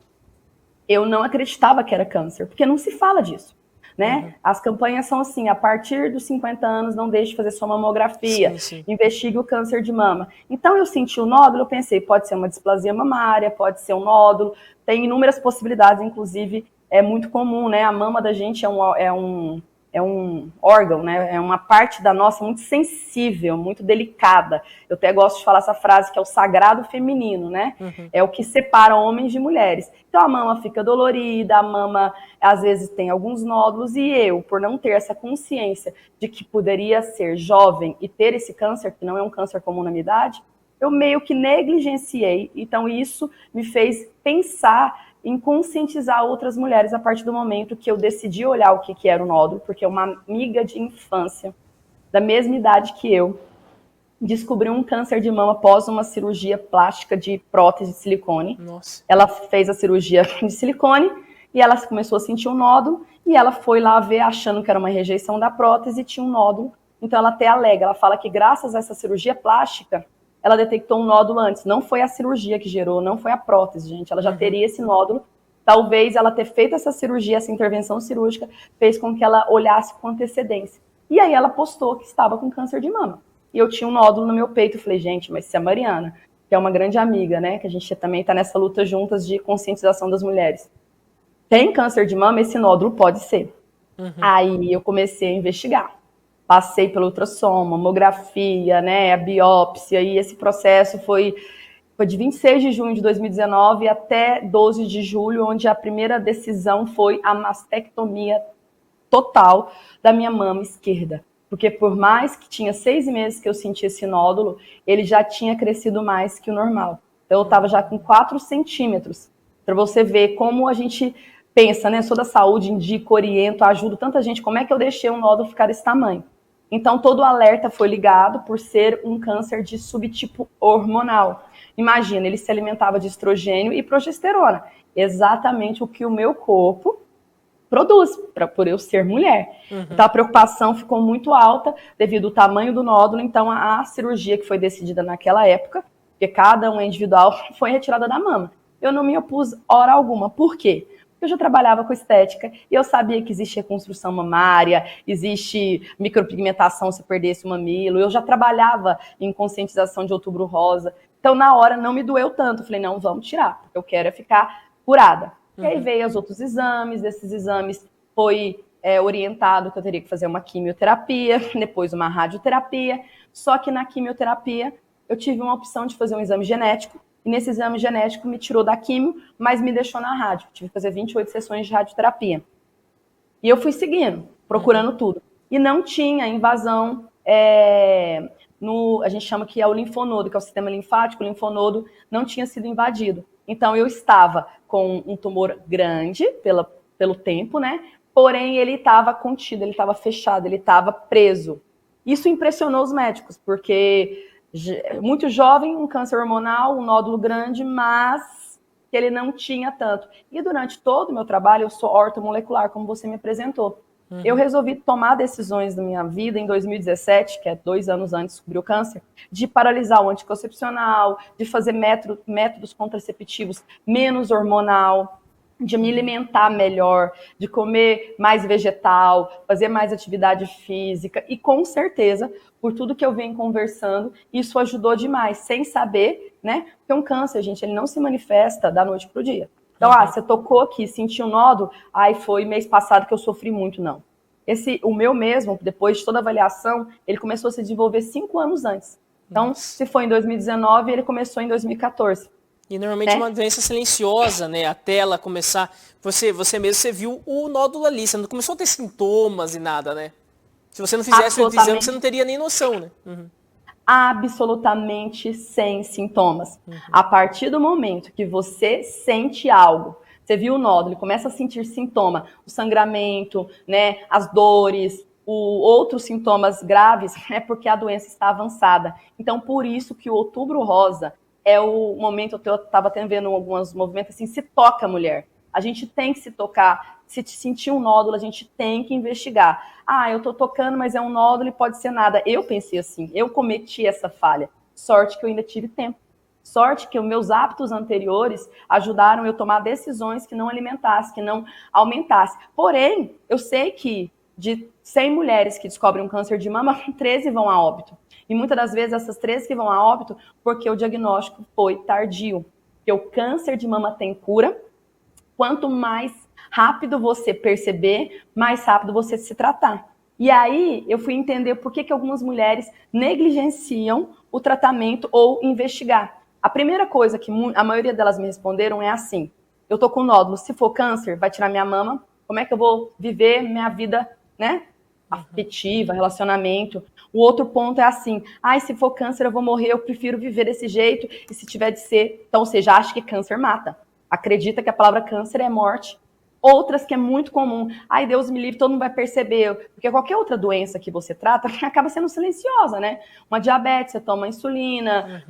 eu não acreditava que era câncer, porque não se fala disso. né? As campanhas são assim, a partir dos 50 anos, não deixe de fazer sua mamografia, investigue o câncer de mama. Então, eu senti o nódulo, eu pensei, pode ser uma displasia mamária, pode ser um nódulo, tem inúmeras possibilidades, inclusive, é muito comum, né? A mama da gente é um órgão, né? É uma parte da nossa muito sensível, muito delicada. Eu até gosto de falar essa frase que é o sagrado feminino, né? É o que separa homens de mulheres. Então a mama fica dolorida, a mama às vezes tem alguns nódulos e eu, por não ter essa consciência de que poderia ser jovem e ter esse câncer, que não é um câncer comum na minha idade, eu meio que negligenciei. Então isso me fez pensar em conscientizar outras mulheres a partir do momento que eu decidi olhar o que era o nódulo, porque uma amiga de infância, da mesma idade que eu, descobriu um câncer de mama após uma cirurgia plástica de prótese de silicone. Nossa. Ela fez a cirurgia de silicone e ela começou a sentir um nódulo e ela foi lá ver achando que era uma rejeição da prótese e tinha um nódulo. Então ela até alega, ela fala que graças a essa cirurgia plástica, ela detectou um nódulo antes. Não foi a cirurgia que gerou, não foi a prótese, gente. Ela já teria esse nódulo. Talvez ela ter feito essa cirurgia, essa intervenção cirúrgica, fez com que ela olhasse com antecedência. E aí ela postou que estava com câncer de mama. E eu tinha um nódulo no meu peito. Eu falei, gente, mas se a Mariana, que é uma grande amiga, né, que a gente também está nessa luta juntas de conscientização das mulheres, tem câncer de mama, esse nódulo pode ser. Aí eu comecei a investigar. Passei pelo ultrassom, mamografia, né, a biópsia, e esse processo foi de 26 de junho de 2019 até 12 de julho, onde a primeira decisão foi a mastectomia total da minha mama esquerda. Porque por mais que tinha 6 meses que eu senti esse nódulo, ele já tinha crescido mais que o normal. Então eu estava já com 4 centímetros. Para você ver como a gente pensa, né, eu sou da saúde, indico, oriento, ajudo tanta gente, como é que eu deixei um nódulo ficar desse tamanho? Então, todo o alerta foi ligado por ser um câncer de subtipo hormonal. Imagina, ele se alimentava de estrogênio e progesterona. Exatamente o que o meu corpo produz, por eu ser mulher. Então, a preocupação ficou muito alta devido ao tamanho do nódulo. Então, a cirurgia que foi decidida naquela época, porque cada um é individual, foi retirada da mama. Eu não me opus hora alguma. Por quê? Eu já trabalhava com estética e eu sabia que existe reconstrução mamária, existe micropigmentação se perdesse o mamilo, eu já trabalhava em conscientização de Outubro Rosa, então na hora não me doeu tanto, eu falei, não, vamos tirar, porque eu quero é ficar curada. E aí veio os outros exames, desses exames foi orientado que eu teria que fazer uma quimioterapia, depois uma radioterapia, só que na quimioterapia eu tive uma opção de fazer um exame genético, e nesse exame genético me tirou da quimio, mas me deixou na rádio. Tive que fazer 28 sessões de radioterapia. E eu fui seguindo, procurando tudo. E não tinha invasão a gente chama que é o linfonodo, que é o sistema linfático, o linfonodo não tinha sido invadido. Então eu estava com um tumor grande pelo tempo, né? Porém ele estava contido, ele estava fechado, ele estava preso. Isso impressionou os médicos, porque muito jovem, um câncer hormonal, um nódulo grande, mas que ele não tinha tanto. E durante todo o meu trabalho, eu sou ortomolecular, como você me apresentou. Eu resolvi tomar decisões na minha vida em 2017, que é 2 anos antes de descobrir o câncer, de paralisar o anticoncepcional, de fazer métodos contraceptivos menos hormonal, de me alimentar melhor, de comer mais vegetal, fazer mais atividade física e com certeza, por tudo que eu venho conversando, isso ajudou demais, sem saber, né? Porque um câncer, gente, ele não se manifesta da noite pro dia. Então, você tocou aqui, sentiu um nódulo, foi mês passado que eu sofri muito, não. O meu mesmo, depois de toda a avaliação, ele começou a se desenvolver 5 anos antes. Então, se foi em 2019, ele começou em 2014. E normalmente é uma doença silenciosa, né? Até ela começar... Você mesmo, você viu o nódulo ali, você não começou a ter sintomas e nada, né? Se você não fizesse o exame, você não teria nem noção, né? Absolutamente sem sintomas. A partir do momento que você sente algo, você viu o nódulo e começa a sentir sintoma, o sangramento, né, as dores, outros sintomas graves, é porque a doença está avançada. Então, por isso que o Outubro Rosa é o momento, eu estava até vendo alguns movimentos assim, se toca a mulher. A gente tem que se tocar, se sentir um nódulo, a gente tem que investigar. Eu estou tocando, mas é um nódulo e pode ser nada. Eu pensei assim, eu cometi essa falha. Sorte que eu ainda tive tempo. Sorte que os meus hábitos anteriores ajudaram eu a tomar decisões que não alimentassem, que não aumentassem. Porém, eu sei que de 100 mulheres que descobrem um câncer de mama, 13 vão a óbito. E muitas das vezes essas 13 que vão a óbito porque o diagnóstico foi tardio. Porque o câncer de mama tem cura. Quanto mais rápido você perceber, mais rápido você se tratar. E aí eu fui entender por que algumas mulheres negligenciam o tratamento ou investigar. A primeira coisa que a maioria delas me responderam é assim: eu tô com nódulo, se for câncer, vai tirar minha mama, como é que eu vou viver minha vida, né? Afetiva, relacionamento. O outro ponto é assim: se for câncer eu vou morrer, eu prefiro viver desse jeito, e se tiver de ser, então, ou seja, acha que câncer mata. Acredita que a palavra câncer é morte. Outras que é muito comum, Deus me livre, todo mundo vai perceber, porque qualquer outra doença que você trata acaba sendo silenciosa, né? Uma diabetes, você toma insulina,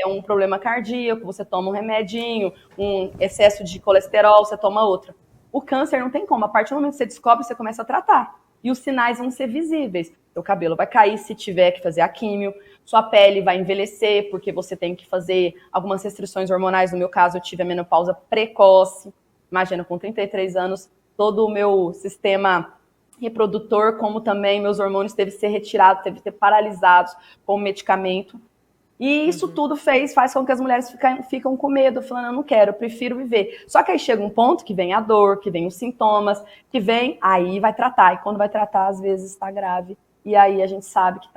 um problema cardíaco, você toma um remedinho, um excesso de colesterol, você toma outra. O câncer não tem como, a partir do momento que você descobre, você começa a tratar. E os sinais vão ser visíveis. Seu cabelo vai cair se tiver que fazer a químio, sua pele vai envelhecer porque você tem que fazer algumas restrições hormonais. No meu caso, eu tive a menopausa precoce. Imagina, com 33 anos, todo o meu sistema reprodutor, como também meus hormônios, teve que ser retirado, teve que ser paralisados com medicamento. E isso tudo faz com que as mulheres ficam com medo, falando, eu não quero, eu prefiro viver. Só que aí chega um ponto que vem a dor, que vem os sintomas, aí vai tratar. E quando vai tratar, às vezes está grave. E aí a gente sabe que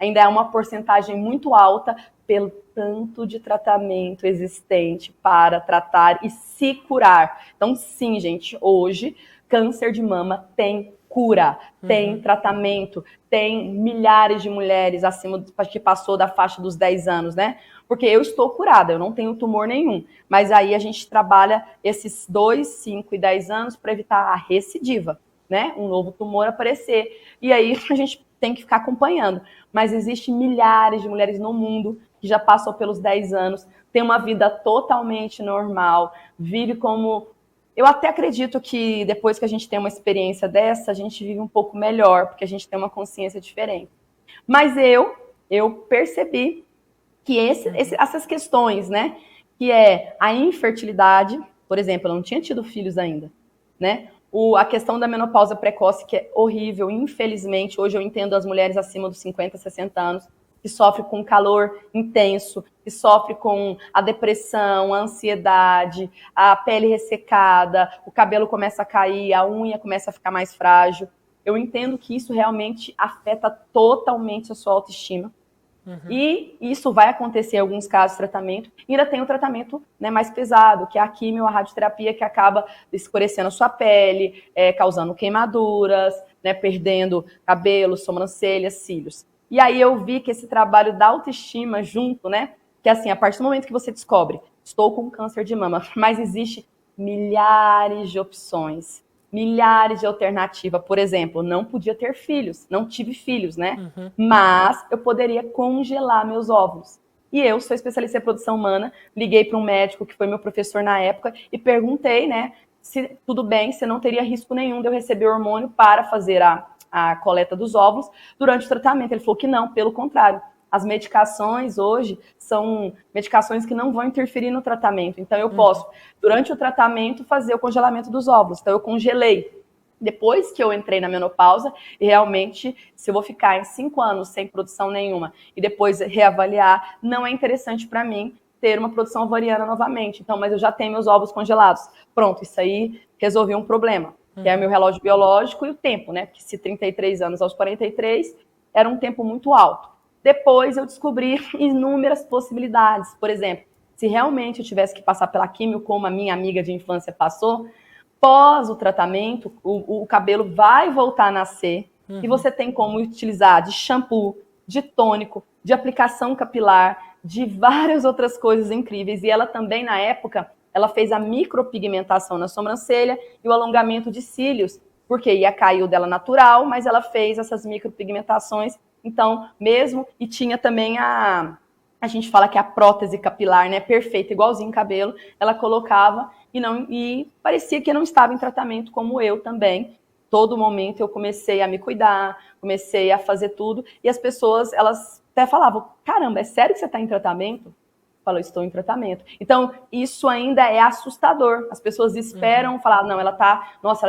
ainda é uma porcentagem muito alta pelo tanto de tratamento existente para tratar e se curar. Então, sim, gente, hoje, câncer de mama tem cura, tem tratamento, tem milhares de mulheres acima que passou da faixa dos 10 anos, né? Porque eu estou curada, eu não tenho tumor nenhum. Mas aí a gente trabalha esses 2, 5 e 10 anos para evitar a recidiva, né? Um novo tumor aparecer. E aí a gente tem que ficar acompanhando. Mas existem milhares de mulheres no mundo que já passou pelos 10 anos, tem uma vida totalmente normal, vive como... Eu até acredito que depois que a gente tem uma experiência dessa, a gente vive um pouco melhor, porque a gente tem uma consciência diferente. Mas eu percebi que essas questões, né, que é a infertilidade, por exemplo, eu não tinha tido filhos ainda, né? A questão da menopausa precoce, que é horrível, infelizmente, hoje eu entendo as mulheres acima dos 50, 60 anos, que sofre com calor intenso, que sofre com a depressão, a ansiedade, a pele ressecada, o cabelo começa a cair, a unha começa a ficar mais frágil. Eu entendo que isso realmente afeta totalmente a sua autoestima. E isso vai acontecer em alguns casos, tratamento. E ainda tem o tratamento, né, mais pesado, que é a quimio, a radioterapia, que acaba escurecendo a sua pele, causando queimaduras, né, perdendo cabelo, sobrancelhas, cílios. E aí eu vi que esse trabalho da autoestima junto, né? Que assim, a partir do momento que você descobre, estou com câncer de mama, mas existe milhares de opções, milhares de alternativas. Por exemplo, não podia ter filhos, não tive filhos, né? Mas eu poderia congelar meus óvulos. E eu sou especialista em reprodução humana, liguei para um médico que foi meu professor na época e perguntei, né? Se tudo bem, se não teria risco nenhum de eu receber hormônio para fazer a coleta dos óvulos durante o tratamento. Ele falou que não, pelo contrário. As medicações hoje são medicações que não vão interferir no tratamento. Então, eu posso, durante o tratamento, fazer o congelamento dos óvulos. Então, eu congelei. Depois que eu entrei na menopausa, e realmente, se eu vou ficar em 5 anos sem produção nenhuma e depois reavaliar, não é interessante para mim ter uma produção ovariana novamente. Então, mas eu já tenho meus óvulos congelados. Pronto, isso aí resolveu um problema. Que é o meu relógio biológico e o tempo, né? Porque se 33 anos aos 43 era um tempo muito alto. Depois eu descobri inúmeras possibilidades. Por exemplo, se realmente eu tivesse que passar pela químio, como a minha amiga de infância passou, pós o tratamento, o cabelo vai voltar a nascer e você tem como utilizar de shampoo, de tônico, de aplicação capilar, de várias outras coisas incríveis. E ela também, na época, ela fez a micropigmentação na sobrancelha e o alongamento de cílios, porque ia cair o dela natural, mas ela fez essas micropigmentações, então, mesmo, e tinha também a gente fala que a prótese capilar, né, perfeita, igualzinho cabelo, ela colocava e parecia que não estava em tratamento, como eu também. Todo momento eu comecei a me cuidar, comecei a fazer tudo, e as pessoas, elas até falavam, caramba, é sério que você está em tratamento? falou, estou em tratamento. Então, isso ainda é assustador. As pessoas esperam falar, não, ela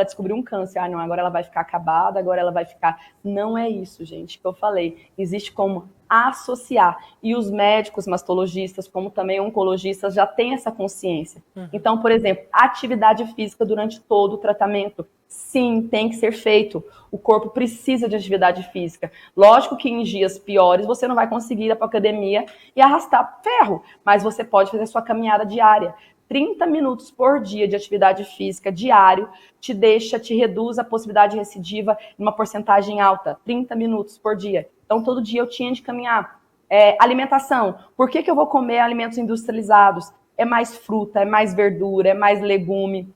descobriu um câncer, não, agora ela vai ficar acabada, agora ela vai ficar... Não é isso, gente, que eu falei. Existe como associar. E os médicos mastologistas, como também oncologistas, já têm essa consciência. Então, por exemplo, atividade física durante todo o tratamento. Sim, tem que ser feito. O corpo precisa de atividade física. Lógico que em dias piores você não vai conseguir ir para a academia e arrastar ferro, mas você pode fazer sua caminhada diária. 30 minutos por dia de atividade física diário te reduz a possibilidade de recidiva em uma porcentagem alta. 30 minutos por dia. Então, todo dia eu tinha de caminhar. Alimentação. Por que eu vou comer alimentos industrializados? É mais fruta, é mais verdura, é mais legume.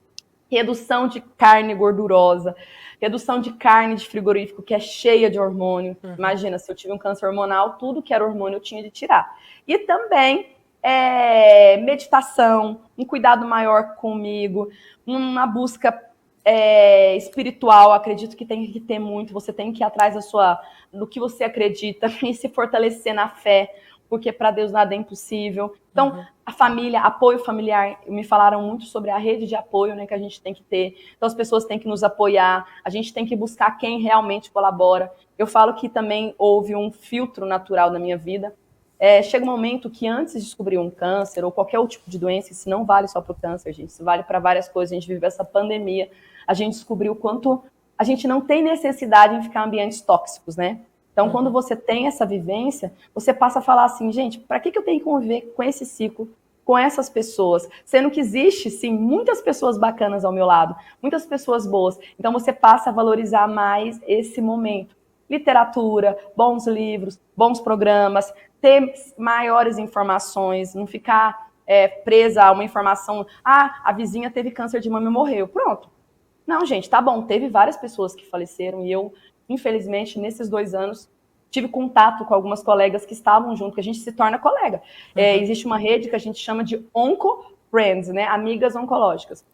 Redução de carne gordurosa, redução de carne de frigorífico, que é cheia de hormônio. Imagina, se eu tive um câncer hormonal, tudo que era hormônio eu tinha de tirar. E também meditação, um cuidado maior comigo, uma busca espiritual. Acredito que tem que ter muito, você tem que ir atrás do que você acredita e se fortalecer na fé, porque para Deus nada é impossível. Então, a família, apoio familiar, me falaram muito sobre a rede de apoio, né, que a gente tem que ter. Então, as pessoas têm que nos apoiar, a gente tem que buscar quem realmente colabora. Eu falo que também houve um filtro natural na minha vida. Chega um momento que antes de descobrir um câncer ou qualquer outro tipo de doença, isso não vale só para o câncer, gente, isso vale para várias coisas. A gente vive essa pandemia, a gente descobriu o quanto a gente não tem necessidade em ficar em ambientes tóxicos, né? Então, quando você tem essa vivência, você passa a falar assim, gente, para que eu tenho que conviver com esse ciclo, com essas pessoas? Sendo que existe, sim, muitas pessoas bacanas ao meu lado, muitas pessoas boas. Então, você passa a valorizar mais esse momento. Literatura, bons livros, bons programas, ter maiores informações, não ficar presa a uma informação, a vizinha teve câncer de mama e morreu, pronto. Não, gente, tá bom, teve várias pessoas que faleceram e eu, infelizmente, nesses 2 anos, tive contato com algumas colegas que estavam junto, que a gente se torna colega. Existe uma rede que a gente chama de Onco-Friends, né? Amigas oncológicas.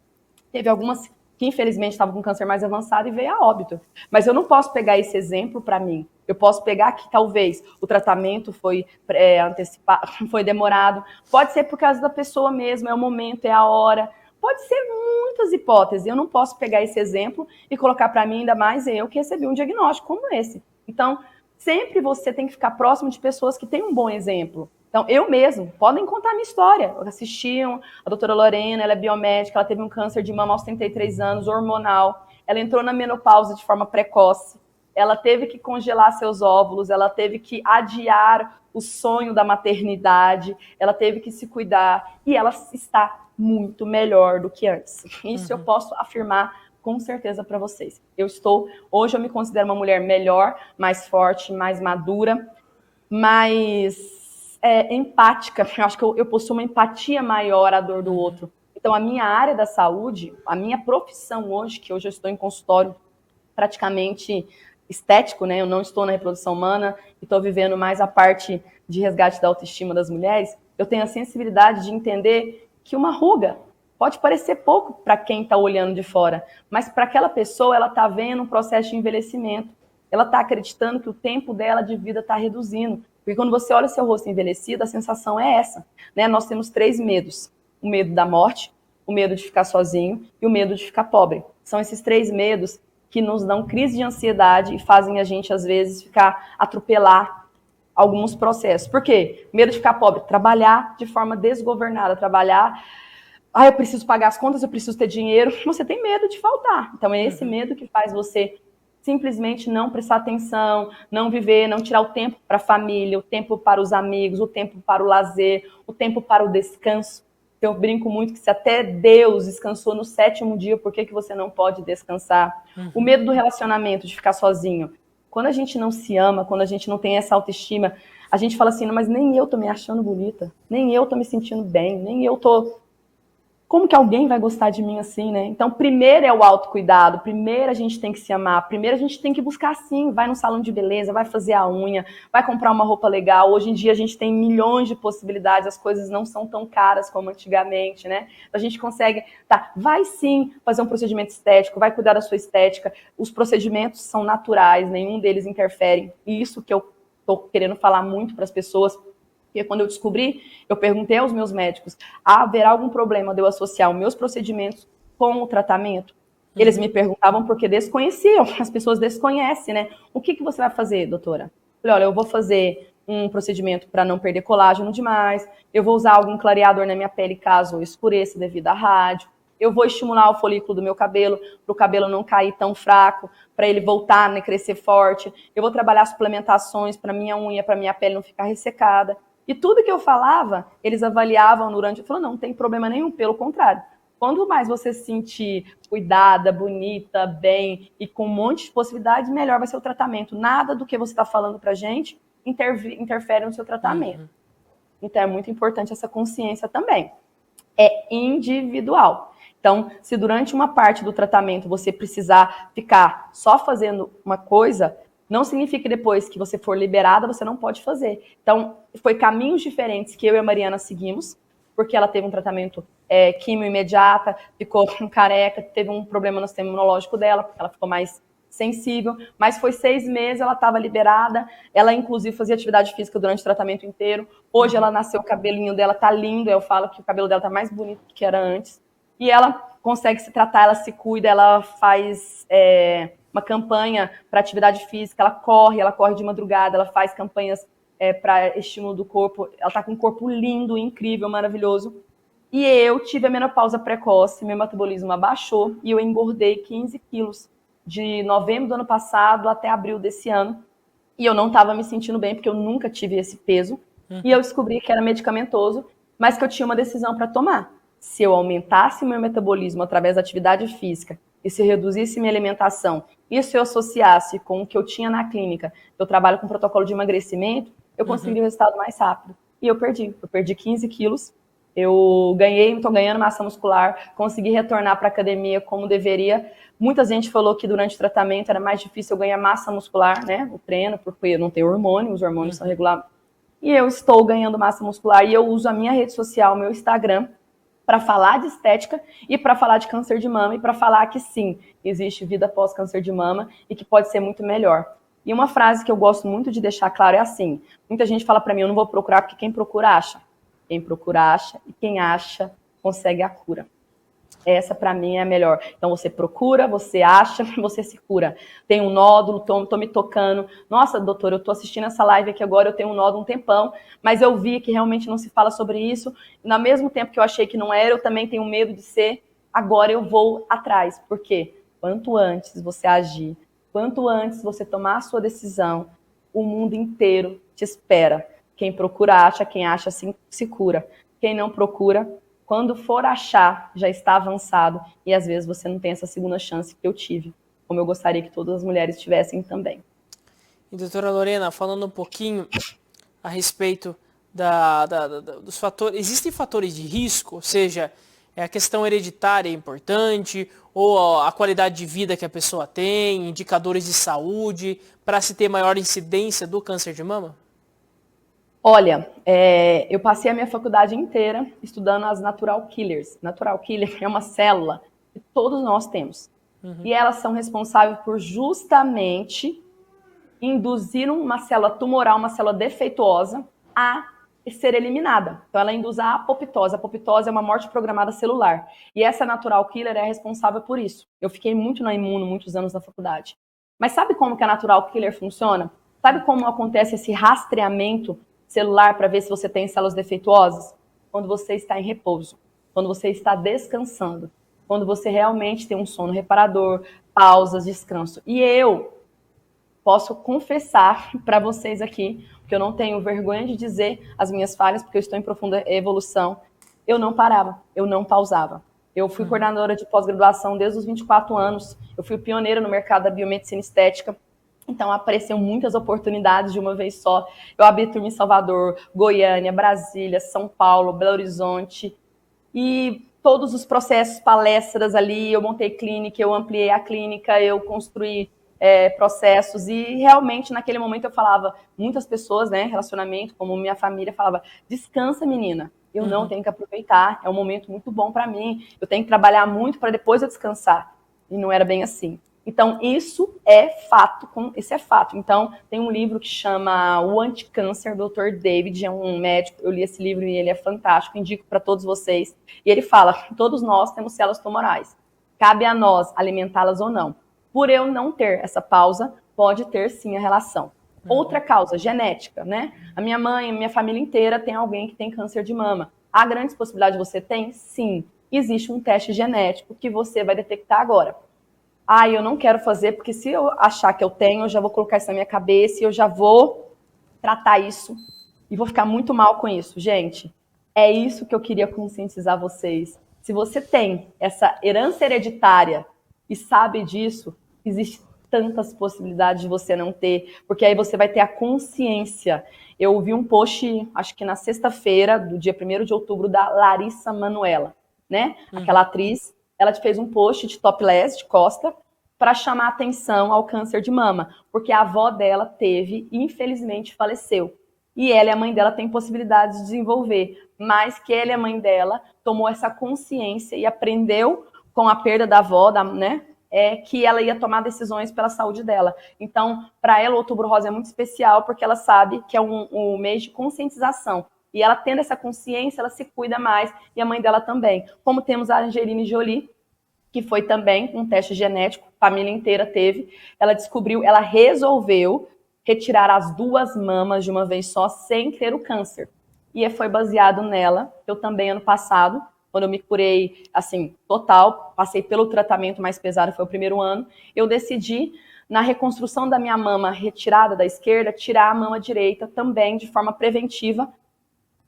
Teve algumas que, infelizmente, estavam com câncer mais avançado e veio a óbito. Mas eu não posso pegar esse exemplo para mim. Eu posso pegar que, talvez, o tratamento foi antecipado, foi demorado. Pode ser por causa da pessoa mesmo, é o momento, é a hora. Pode ser muitas hipóteses. Eu não posso pegar esse exemplo e colocar para mim, ainda mais eu que recebi um diagnóstico como esse. Então, sempre você tem que ficar próximo de pessoas que têm um bom exemplo. Então, eu mesmo, podem contar a minha história. Assistiam a doutora Lorena, ela é biomédica, ela teve um câncer de mama aos 33 anos, hormonal. Ela entrou na menopausa de forma precoce. Ela teve que congelar seus óvulos, ela teve que adiar o sonho da maternidade, ela teve que se cuidar e ela está muito melhor do que antes. Isso eu posso afirmar com certeza para vocês. Hoje eu me considero uma mulher melhor, mais forte, mais madura, mais empática. Eu acho que eu possuo uma empatia maior à dor do outro. Então, a minha área da saúde, a minha profissão hoje, que hoje eu estou em consultório praticamente estético, né? Eu não estou na reprodução humana e estou vivendo mais a parte de resgate da autoestima das mulheres. Eu tenho a sensibilidade de entender que uma ruga pode parecer pouco para quem está olhando de fora, mas para aquela pessoa, ela está vendo um processo de envelhecimento. Ela está acreditando que o tempo dela de vida está reduzindo. Porque quando você olha seu rosto envelhecido, a sensação é essa, né? Nós temos 3 medos. O medo da morte, o medo de ficar sozinho e o medo de ficar pobre. São esses 3 medos que nos dão crise de ansiedade e fazem a gente, às vezes, atropelar alguns processos. Por quê? Medo de ficar pobre. Trabalhar de forma desgovernada, eu preciso pagar as contas, eu preciso ter dinheiro. Você tem medo de faltar. Então, é esse medo que faz você simplesmente não prestar atenção, não viver, não tirar o tempo para a família, o tempo para os amigos, o tempo para o lazer, o tempo para o descanso. Eu brinco muito que se até Deus descansou no 7º dia, por que você não pode descansar? O medo do relacionamento, de ficar sozinho. Quando a gente não se ama, quando a gente não tem essa autoestima, a gente fala assim, não, mas nem eu tô me achando bonita, nem eu tô me sentindo bem, nem eu tô... Como que alguém vai gostar de mim assim, né? Então, primeiro é o autocuidado, primeiro a gente tem que se amar, primeiro a gente tem que buscar sim, vai no salão de beleza, vai fazer a unha, vai comprar uma roupa legal. Hoje em dia a gente tem milhões de possibilidades, as coisas não são tão caras como antigamente, né? A gente consegue, vai sim fazer um procedimento estético, vai cuidar da sua estética. Os procedimentos são naturais, nenhum deles interfere. E isso que eu tô querendo falar muito para as pessoas, Porque quando eu descobri, eu perguntei aos meus médicos, haverá algum problema de eu associar os meus procedimentos com o tratamento? Eles me perguntavam porque desconheciam, as pessoas desconhecem, né? O que você vai fazer, doutora? Eu falei, olha, eu vou fazer um procedimento para não perder colágeno demais, eu vou usar algum clareador na minha pele caso eu escureça devido à rádio, eu vou estimular o folículo do meu cabelo, para o cabelo não cair tão fraco, para ele voltar, né, crescer forte, eu vou trabalhar suplementações para minha unha, para minha pele não ficar ressecada. E tudo que eu falava, eles avaliavam durante, falaram, não tem problema nenhum, pelo contrário. Quanto mais você se sentir cuidada, bonita, bem e com um monte de possibilidades, melhor vai ser o tratamento. Nada do que você está falando pra gente interfere no seu tratamento. Então é muito importante essa consciência também. É individual. Então, se durante uma parte do tratamento você precisar ficar só fazendo uma coisa, não significa que depois que você for liberada, você não pode fazer. Então, foi caminhos diferentes que eu e a Mariana seguimos, porque ela teve um tratamento quimio imediata, ficou careca, teve um problema no sistema imunológico dela, porque ela ficou mais sensível, mas foi 6 meses, ela estava liberada, ela inclusive fazia atividade física durante o tratamento inteiro, hoje ela nasceu, o cabelinho dela tá lindo, eu falo que o cabelo dela tá mais bonito do que era antes, e ela consegue se tratar, ela se cuida, ela faz uma campanha para atividade física, ela corre de madrugada, ela faz campanhas para estímulo do corpo, ela tá com um corpo lindo, incrível, maravilhoso. E eu tive a menopausa precoce, meu metabolismo abaixou e eu engordei 15 quilos de novembro do ano passado até abril desse ano. E eu não estava me sentindo bem, porque eu nunca tive esse peso. E eu descobri que era medicamentoso, mas que eu tinha uma decisão para tomar. Se eu aumentasse meu metabolismo através da atividade física e se eu reduzisse minha alimentação, e se eu associasse com o que eu tinha na clínica, eu trabalho com protocolo de emagrecimento, eu conseguiria o resultado mais rápido. E eu perdi 15 quilos. Eu estou ganhando massa muscular, consegui retornar para a academia como deveria. Muita gente falou que durante o tratamento era mais difícil eu ganhar massa muscular, né? O treino, porque eu não tenho hormônio, os hormônios são regulados. E eu estou ganhando massa muscular e eu uso a minha rede social, meu Instagram, para falar de estética e para falar de câncer de mama e para falar que sim, existe vida após câncer de mama e que pode ser muito melhor. E uma frase que eu gosto muito de deixar claro é assim, muita gente fala para mim, eu não vou procurar porque quem procura acha. Quem procura acha e quem acha consegue a cura. Essa para mim é a melhor. Então você procura, você acha, você se cura. Tem um nódulo, tô me tocando. Nossa, doutora, eu tô assistindo essa live aqui agora, eu tenho um nódulo um tempão, mas eu vi que realmente não se fala sobre isso. No mesmo tempo que eu achei que não era, eu também tenho medo de ser. Agora eu vou atrás. Por quê? Quanto antes você agir, quanto antes você tomar a sua decisão, o mundo inteiro te espera. Quem procura acha, quem acha se cura. Quem não procura, quando for achar, já está avançado. E às vezes você não tem essa segunda chance que eu tive, como eu gostaria que todas as mulheres tivessem também. E doutora Lorena, falando um pouquinho a respeito dos fatores, existem fatores de risco, ou seja, a questão hereditária é importante, ou a qualidade de vida que a pessoa tem, indicadores de saúde, para se ter maior incidência do câncer de mama? Olha, eu passei a minha faculdade inteira estudando as natural killers. Natural killer é uma célula que todos nós temos. E elas são responsáveis por justamente induzir uma célula tumoral, uma célula defeituosa, a ser eliminada. Então ela induz a apoptose. A apoptose é uma morte programada celular. E essa natural killer é responsável por isso. Eu fiquei muito na imuno muitos anos na faculdade. Mas sabe como que a natural killer funciona? Sabe como acontece esse rastreamento celular para ver se você tem células defeituosas? Quando você está em repouso, quando você está descansando, quando você realmente tem um sono reparador, pausas, descanso. E eu posso confessar para vocês aqui, porque eu não tenho vergonha de dizer as minhas falhas, porque eu estou em profunda evolução, eu não parava, eu não pausava. Eu fui coordenadora de pós-graduação desde os 24 anos, eu fui pioneira no mercado da biomedicina estética. Então, apareceram muitas oportunidades de uma vez só. Eu abri turma em Salvador, Goiânia, Brasília, São Paulo, Belo Horizonte. E todos os processos, palestras ali, eu montei clínica, eu ampliei a clínica, eu construí processos. E realmente, naquele momento, eu falava, muitas pessoas, né, relacionamento, como minha família, falava, descansa, menina. Eu não tenho que aproveitar, é um momento muito bom para mim. Eu tenho que trabalhar muito para depois eu descansar. E não era bem assim. Então, isso é fato. Então, tem um livro que chama O Anticâncer, do Dr. David, é um médico, eu li esse livro e ele é fantástico, indico para todos vocês. E ele fala que todos nós temos células tumorais. Cabe a nós alimentá-las ou não. Por eu não ter essa pausa, pode ter sim a relação. Outra causa, genética, né? A minha mãe, a minha família inteira tem alguém que tem câncer de mama. Há grandes possibilidades de você ter? Sim. Existe um teste genético que você vai detectar agora. Eu não quero fazer, porque se eu achar que eu tenho, eu já vou colocar isso na minha cabeça e eu já vou tratar isso e vou ficar muito mal com isso. Gente, é isso que eu queria conscientizar vocês. Se você tem essa herança hereditária e sabe disso, existe tantas possibilidades de você não ter, porque aí você vai ter a consciência. Eu vi um post, acho que na sexta-feira, do dia 1º de outubro, da Larissa Manoela, né? Aquela atriz. Ela fez um post de topless, de costa, para chamar atenção ao câncer de mama, porque a avó dela teve e infelizmente faleceu. E ela e a mãe dela têm possibilidade de desenvolver, mas que ela e a mãe dela tomou essa consciência e aprendeu com a perda da avó, né? Que ela ia tomar decisões pela saúde dela. Então, para ela, o Outubro Rosa é muito especial, porque ela sabe que é um mês de conscientização. E ela tendo essa consciência, ela se cuida mais, e a mãe dela também. Como temos a Angelina Jolie, que foi também um teste genético, a família inteira teve. Ela descobriu, ela resolveu retirar as 2 mamas de uma vez só, sem ter o câncer. E foi baseado nela. Eu também, ano passado, quando eu me curei, assim, total, passei pelo tratamento mais pesado, foi o 1º ano, eu decidi, na reconstrução da minha mama retirada da esquerda, tirar a mama direita também, de forma preventiva,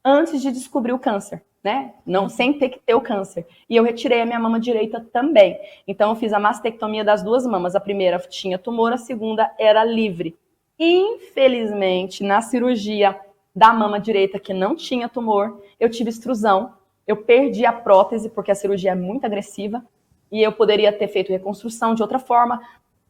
antes de descobrir o câncer, né? Não, sem ter que ter o câncer. E eu retirei a minha mama direita também. Então, eu fiz a mastectomia das 2 mamas. A primeira tinha tumor, a segunda era livre. Infelizmente, na cirurgia da mama direita, que não tinha tumor, eu tive extrusão. Eu perdi a prótese, porque a cirurgia é muito agressiva. E eu poderia ter feito reconstrução de outra forma.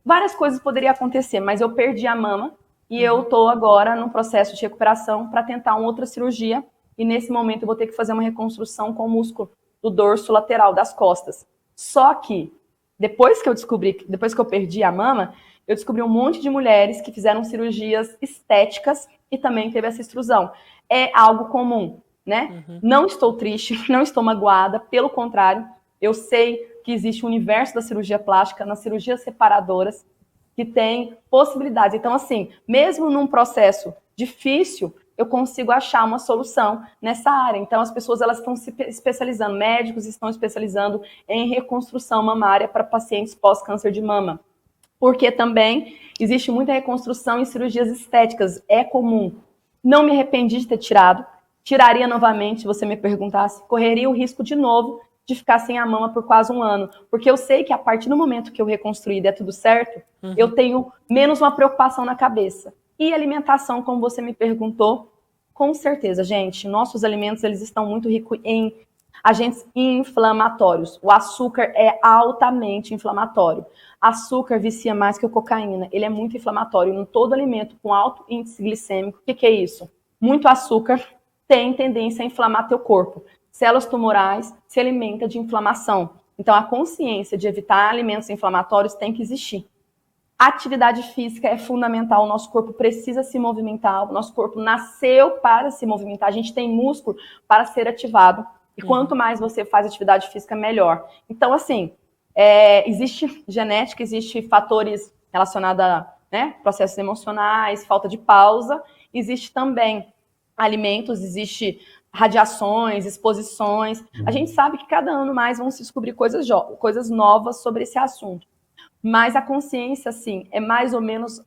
Várias coisas poderiam acontecer, mas eu perdi a mama. E eu estou agora num processo de recuperação para tentar uma outra cirurgia. E nesse momento eu vou ter que fazer uma reconstrução com o músculo do dorso lateral das costas. Só que, depois que eu perdi a mama, eu descobri um monte de mulheres que fizeram cirurgias estéticas e também teve essa extrusão. É algo comum, né? Não estou triste, não estou magoada, pelo contrário, eu sei que existe um universo da cirurgia plástica, nas cirurgias separadoras, que tem possibilidades. Então, assim, mesmo num processo difícil, eu consigo achar uma solução nessa área. Então, as pessoas elas estão se especializando, médicos estão especializando em reconstrução mamária para pacientes pós-câncer de mama. Porque também existe muita reconstrução em cirurgias estéticas, é comum. Não me arrependi de ter tirado, tiraria novamente, se você me perguntasse, correria o risco de novo de ficar sem a mama por quase 1 ano. Porque eu sei que a partir do momento que eu reconstruir e der tudo certo, eu tenho menos uma preocupação na cabeça. E alimentação, como você me perguntou, com certeza, gente, nossos alimentos eles estão muito ricos em agentes inflamatórios. O açúcar é altamente inflamatório. Açúcar vicia mais que a cocaína. Ele é muito inflamatório. Em todo alimento com alto índice glicêmico, o que é isso? Muito açúcar tem tendência a inflamar teu corpo. Células tumorais se alimentam de inflamação. Então, a consciência de evitar alimentos inflamatórios tem que existir. Atividade física é fundamental, o nosso corpo precisa se movimentar, o nosso corpo nasceu para se movimentar, a gente tem músculo para ser ativado, e quanto mais você faz atividade física, melhor. Então, assim, existe genética, existe fatores relacionados a processos emocionais, falta de pausa, existe também alimentos, existe radiações, exposições. A gente sabe que cada ano mais vão se descobrir coisas novas sobre esse assunto. Mas a consciência, assim, é mais ou menos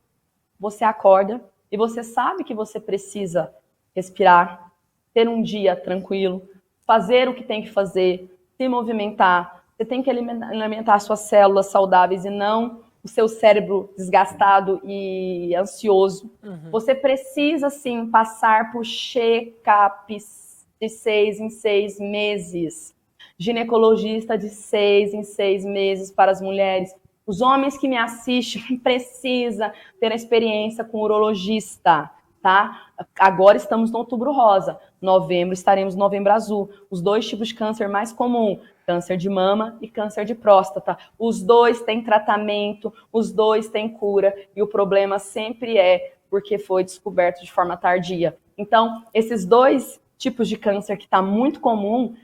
você acorda e você sabe que você precisa respirar, ter um dia tranquilo, fazer o que tem que fazer, se movimentar. Você tem que alimentar suas células saudáveis e não o seu cérebro desgastado e ansioso. Você precisa, sim, passar por check-ups de 6 em 6 meses. Ginecologista de 6 em 6 meses para as mulheres. Os homens que me assistem precisam ter a experiência com urologista, tá? Agora estamos no Outubro Rosa, novembro estaremos no Novembro Azul. Os 2 tipos de câncer mais comum, câncer de mama e câncer de próstata. Os 2 têm tratamento, os 2 têm cura, e o problema sempre é porque foi descoberto de forma tardia. Então, esses 2 tipos de câncer que está muito comum,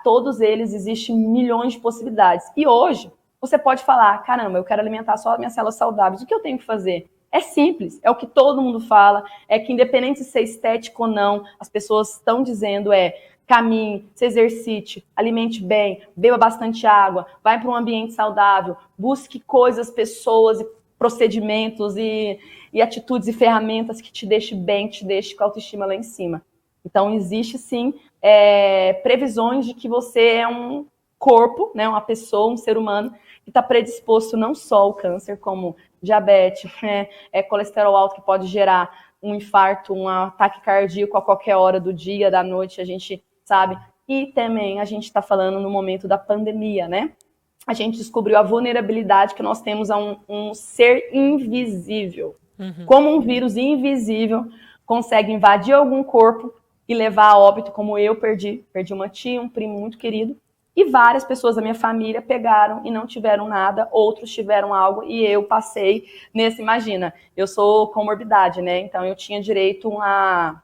todos eles existem milhões de possibilidades. E hoje, você pode falar, caramba, eu quero alimentar só as minhas células saudáveis, o que eu tenho que fazer? É simples, é o que todo mundo fala, é que independente de ser estético ou não, as pessoas estão dizendo caminhe, se exercite, alimente bem, beba bastante água, vai para um ambiente saudável, busque coisas, pessoas e procedimentos e atitudes e ferramentas que te deixem bem, que te deixem com a autoestima lá em cima. Então, existe sim previsões de que você é um corpo, né, uma pessoa, um ser humano, que está predisposto não só ao câncer, como diabetes, colesterol alto, que pode gerar um infarto, um ataque cardíaco a qualquer hora do dia, da noite, a gente sabe. E também a gente está falando no momento da pandemia, né? A gente descobriu a vulnerabilidade que nós temos a um ser invisível. Como um vírus invisível consegue invadir algum corpo e levar a óbito, como eu perdi uma tia, um primo muito querido, e várias pessoas da minha família pegaram e não tiveram nada, outros tiveram algo, e eu passei imagina, eu sou comorbidade, né, então eu tinha direito a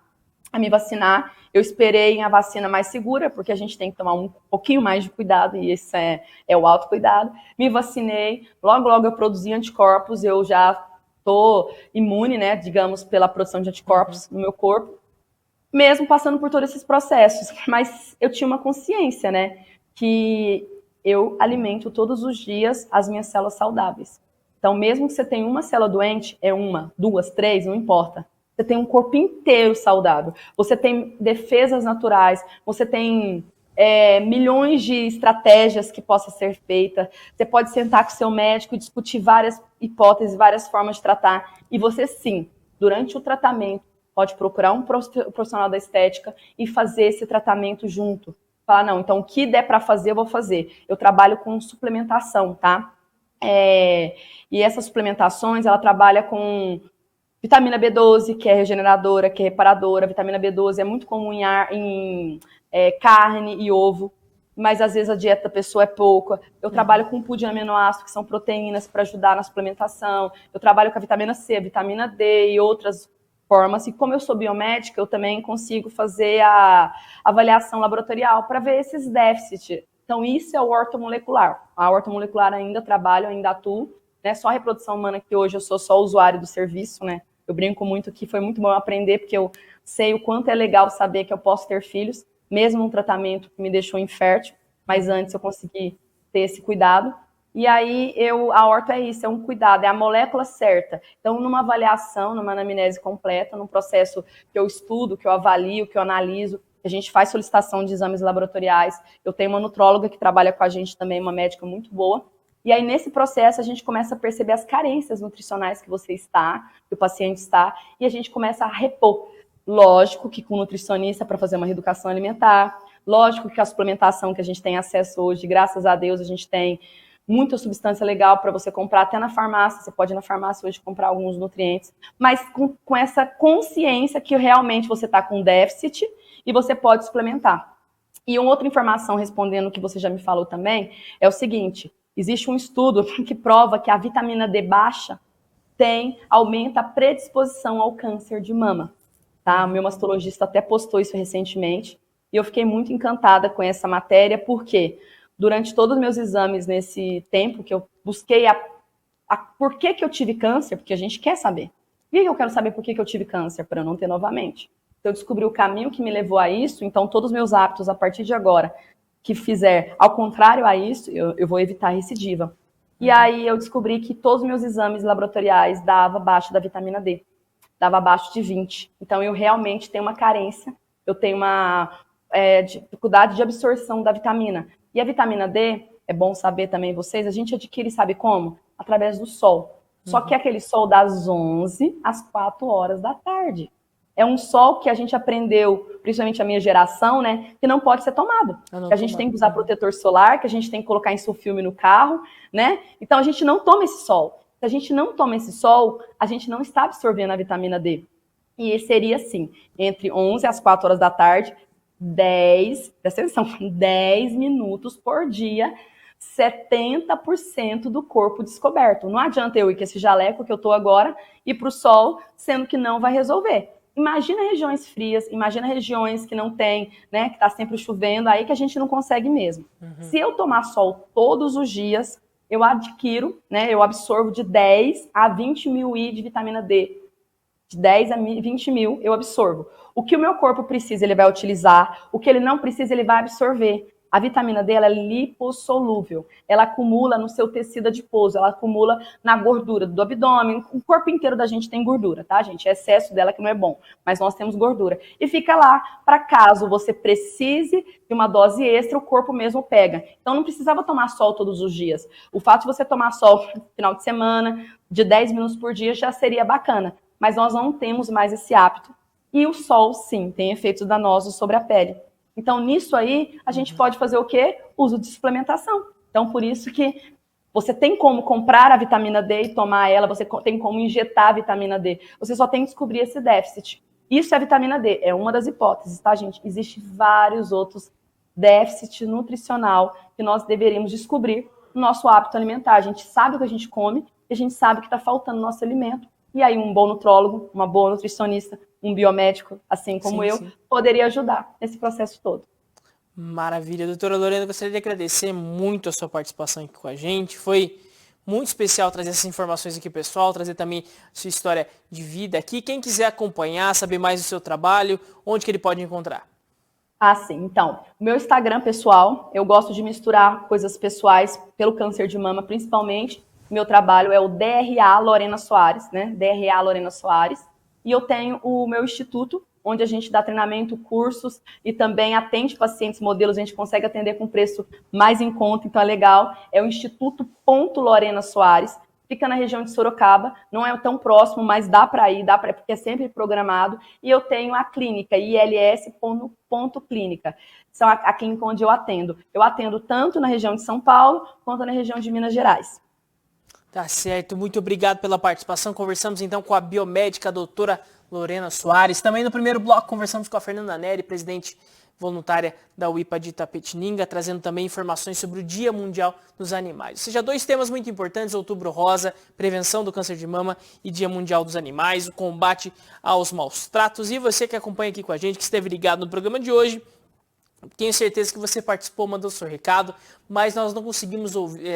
me vacinar, eu esperei a vacina mais segura, porque a gente tem que tomar um pouquinho mais de cuidado, e esse é o autocuidado, me vacinei, logo eu produzi anticorpos, eu já estou imune, né, digamos, pela produção de anticorpos no meu corpo, mesmo passando por todos esses processos, mas eu tinha uma consciência, né, que eu alimento todos os dias as minhas células saudáveis. Então, mesmo que você tenha uma célula doente, 1, 2, 3, não importa. Você tem um corpo inteiro saudável. Você tem defesas naturais, você tem milhões de estratégias que possam ser feitas. Você pode sentar com o seu médico e discutir várias hipóteses, várias formas de tratar. E você, sim, durante o tratamento, pode procurar um profissional da estética e fazer esse tratamento junto. Falar, não, então o que der para fazer, eu vou fazer. Eu trabalho com suplementação, tá? E essas suplementações, ela trabalha com vitamina B12, que é regeneradora, que é reparadora. Vitamina B12 é muito comum em carne e ovo, mas às vezes a dieta da pessoa é pouca. Eu trabalho com pool de aminoácidos, que são proteínas para ajudar na suplementação. Eu trabalho com a vitamina C, a vitamina D e outras formas. E como eu sou biomédica, eu também consigo fazer a avaliação laboratorial para ver esses déficits. Então, isso é o ortomolecular. A ortomolecular ainda trabalho, ainda atuo, né? Só a reprodução humana, que hoje eu sou só usuário do serviço, né? Eu brinco muito que foi muito bom aprender, porque eu sei o quanto é legal saber que eu posso ter filhos, mesmo um tratamento que me deixou infértil, mas antes eu consegui ter esse cuidado. E aí, a orto é isso, é um cuidado, é a molécula certa. Então, numa avaliação, numa anamnese completa, num processo que eu estudo, que eu avalio, que eu analiso, a gente faz solicitação de exames laboratoriais. Eu tenho uma nutróloga que trabalha com a gente também, uma médica muito boa. E aí, nesse processo, a gente começa a perceber as carências nutricionais que você está, que o paciente está, e a gente começa a repor. Lógico que com nutricionista para fazer uma reeducação alimentar, lógico que a suplementação que a gente tem acesso hoje, graças a Deus, a gente tem muita substância legal para você comprar até na farmácia. Você pode ir na farmácia hoje comprar alguns nutrientes, mas com essa consciência que realmente você está com déficit e você pode suplementar. E uma outra informação, respondendo o que você já me falou também, é o seguinte: existe um estudo que prova que a vitamina D baixa aumenta a predisposição ao câncer de mama. Tá? O meu mastologista até postou isso recentemente, e eu fiquei muito encantada com essa matéria, porque durante todos os meus exames nesse tempo que eu busquei por que eu tive câncer, porque a gente quer saber. Por que eu quero saber por que eu tive câncer? Para eu não ter novamente. Então, eu descobri o caminho que me levou a isso, então todos os meus hábitos, a partir de agora, que fizer ao contrário a isso, eu vou evitar recidiva. E aí eu descobri que todos os meus exames laboratoriais davam abaixo da vitamina D. Dava abaixo de 20. Então, eu realmente tenho uma carência, eu tenho uma dificuldade de absorção da vitamina. E a vitamina D, é bom saber também vocês, a gente adquire, sabe como? Através do sol. Só que aquele sol das 11 às 4 horas da tarde. É um sol que a gente aprendeu, principalmente a minha geração, né, que não pode ser tomado. Que a gente tem que usar protetor solar, que a gente tem que colocar insufilme no carro, né? Então, a gente não toma esse sol. Se a gente não toma esse sol, a gente não está absorvendo a vitamina D. E seria assim, entre 11 às 4 horas da tarde, 10, presta atenção, 10 minutos por dia, 70% do corpo descoberto. Não adianta eu ir com esse jaleco que eu tô agora ir para o sol, sendo que não vai resolver. Imagina regiões frias, imagina regiões que não tem, né, que está sempre chovendo, aí que a gente não consegue mesmo. Se eu tomar sol todos os dias, eu adquiro, né, eu absorvo de 10 a 20 mil I de vitamina D. De 10 a 20 mil eu absorvo. O que o meu corpo precisa, ele vai utilizar. O que ele não precisa, ele vai absorver. A vitamina D, ela é lipossolúvel. Ela acumula no seu tecido adiposo, ela acumula na gordura do abdômen. O corpo inteiro da gente tem gordura, tá, gente? É excesso dela que não é bom, mas nós temos gordura. E fica lá para caso você precise de uma dose extra, o corpo mesmo pega. Então não precisava tomar sol todos os dias. O fato de você tomar sol no final de semana, de 10 minutos por dia, já seria bacana. Mas nós não temos mais esse hábito. E o sol, sim, tem efeitos danosos sobre a pele. Então, nisso aí, a gente pode fazer o quê? Uso de suplementação. Então, por isso que você tem como comprar a vitamina D e tomar ela, você tem como injetar a vitamina D. Você só tem que descobrir esse déficit. Isso é a vitamina D, é uma das hipóteses, tá, gente? Existem vários outros déficits nutricional que nós deveríamos descobrir no nosso hábito alimentar. A gente sabe o que a gente come e a gente sabe que está faltando no nosso alimento. E aí um bom nutrólogo, uma boa nutricionista, um biomédico, assim como sim. Poderia ajudar nesse processo todo. Maravilha. Doutora Lorena, gostaria de agradecer muito a sua participação aqui com a gente. Foi muito especial trazer essas informações aqui, pessoal, trazer também sua história de vida aqui. Quem quiser acompanhar, saber mais do seu trabalho, onde que ele pode encontrar? Ah, sim. Então, o meu Instagram pessoal, eu gosto de misturar coisas pessoais pelo câncer de mama, principalmente. Meu trabalho é o DRA Lorena Soares, né? DRA Lorena Soares. E eu tenho o meu instituto, onde a gente dá treinamento, cursos e também atende pacientes modelos. A gente consegue atender com preço mais em conta, então é legal. É o Instituto Lorena Soares. Fica na região de Sorocaba. Não é tão próximo, mas dá para ir, porque é sempre programado. E eu tenho a clínica, ILS.clínica. São a clínica onde eu atendo. Eu atendo tanto na região de São Paulo, quanto na região de Minas Gerais. Tá certo, muito obrigado pela participação. Conversamos então com a biomédica a doutora Lorena Soares. Também no primeiro bloco conversamos com a Fernanda Neri, presidente voluntária da UIPA de Itapetininga, trazendo também informações sobre o Dia Mundial dos Animais. Ou seja, dois temas muito importantes, Outubro Rosa, prevenção do câncer de mama e Dia Mundial dos Animais, o combate aos maus tratos. E você que acompanha aqui com a gente, que esteve ligado no programa de hoje, tenho certeza que você participou, mandou seu recado, mas nós não conseguimos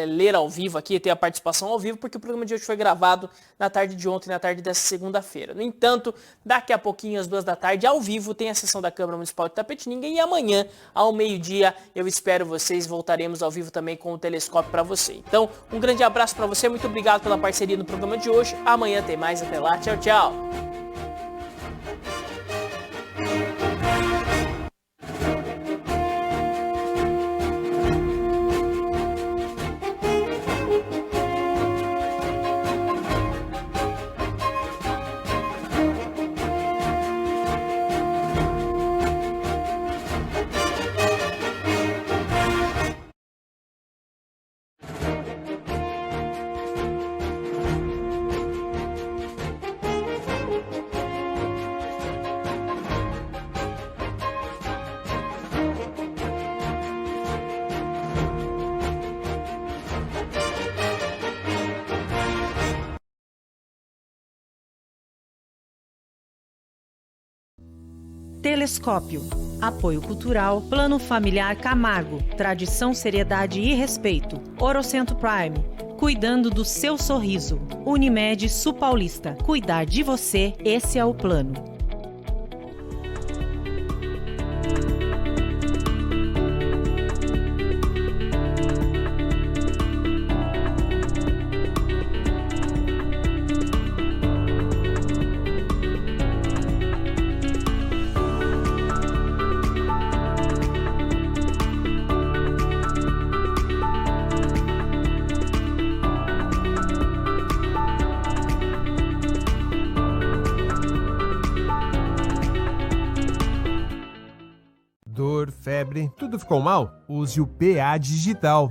ler ao vivo aqui, ter a participação ao vivo, porque o programa de hoje foi gravado na tarde de ontem, na tarde dessa segunda-feira. No entanto, daqui a pouquinho, às 2 da tarde, ao vivo, tem a sessão da Câmara Municipal de Itapetininga e amanhã, ao meio-dia, eu espero vocês, voltaremos ao vivo também com o telescópio para você. Então, um grande abraço para você, muito obrigado pela parceria no programa de hoje. Amanhã tem mais, até lá, tchau, tchau. Telescópio. Apoio Cultural, Plano Familiar Camargo, Tradição, Seriedade e Respeito. Orocento Prime, cuidando do seu sorriso. Unimed Sul Paulista, cuidar de você, esse é o plano. Febre, tudo ficou mal? Use o PA Digital.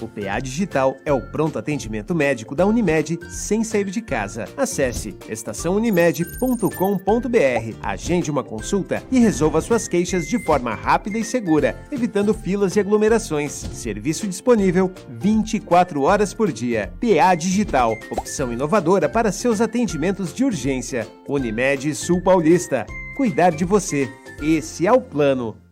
O PA Digital é o pronto atendimento médico da Unimed sem sair de casa. Acesse estaçãounimed.com.br, agende uma consulta e resolva suas queixas de forma rápida e segura, evitando filas e aglomerações. Serviço disponível 24 horas por dia. PA Digital, opção inovadora para seus atendimentos de urgência. Unimed Sul Paulista. Cuidar de você. Esse é o plano.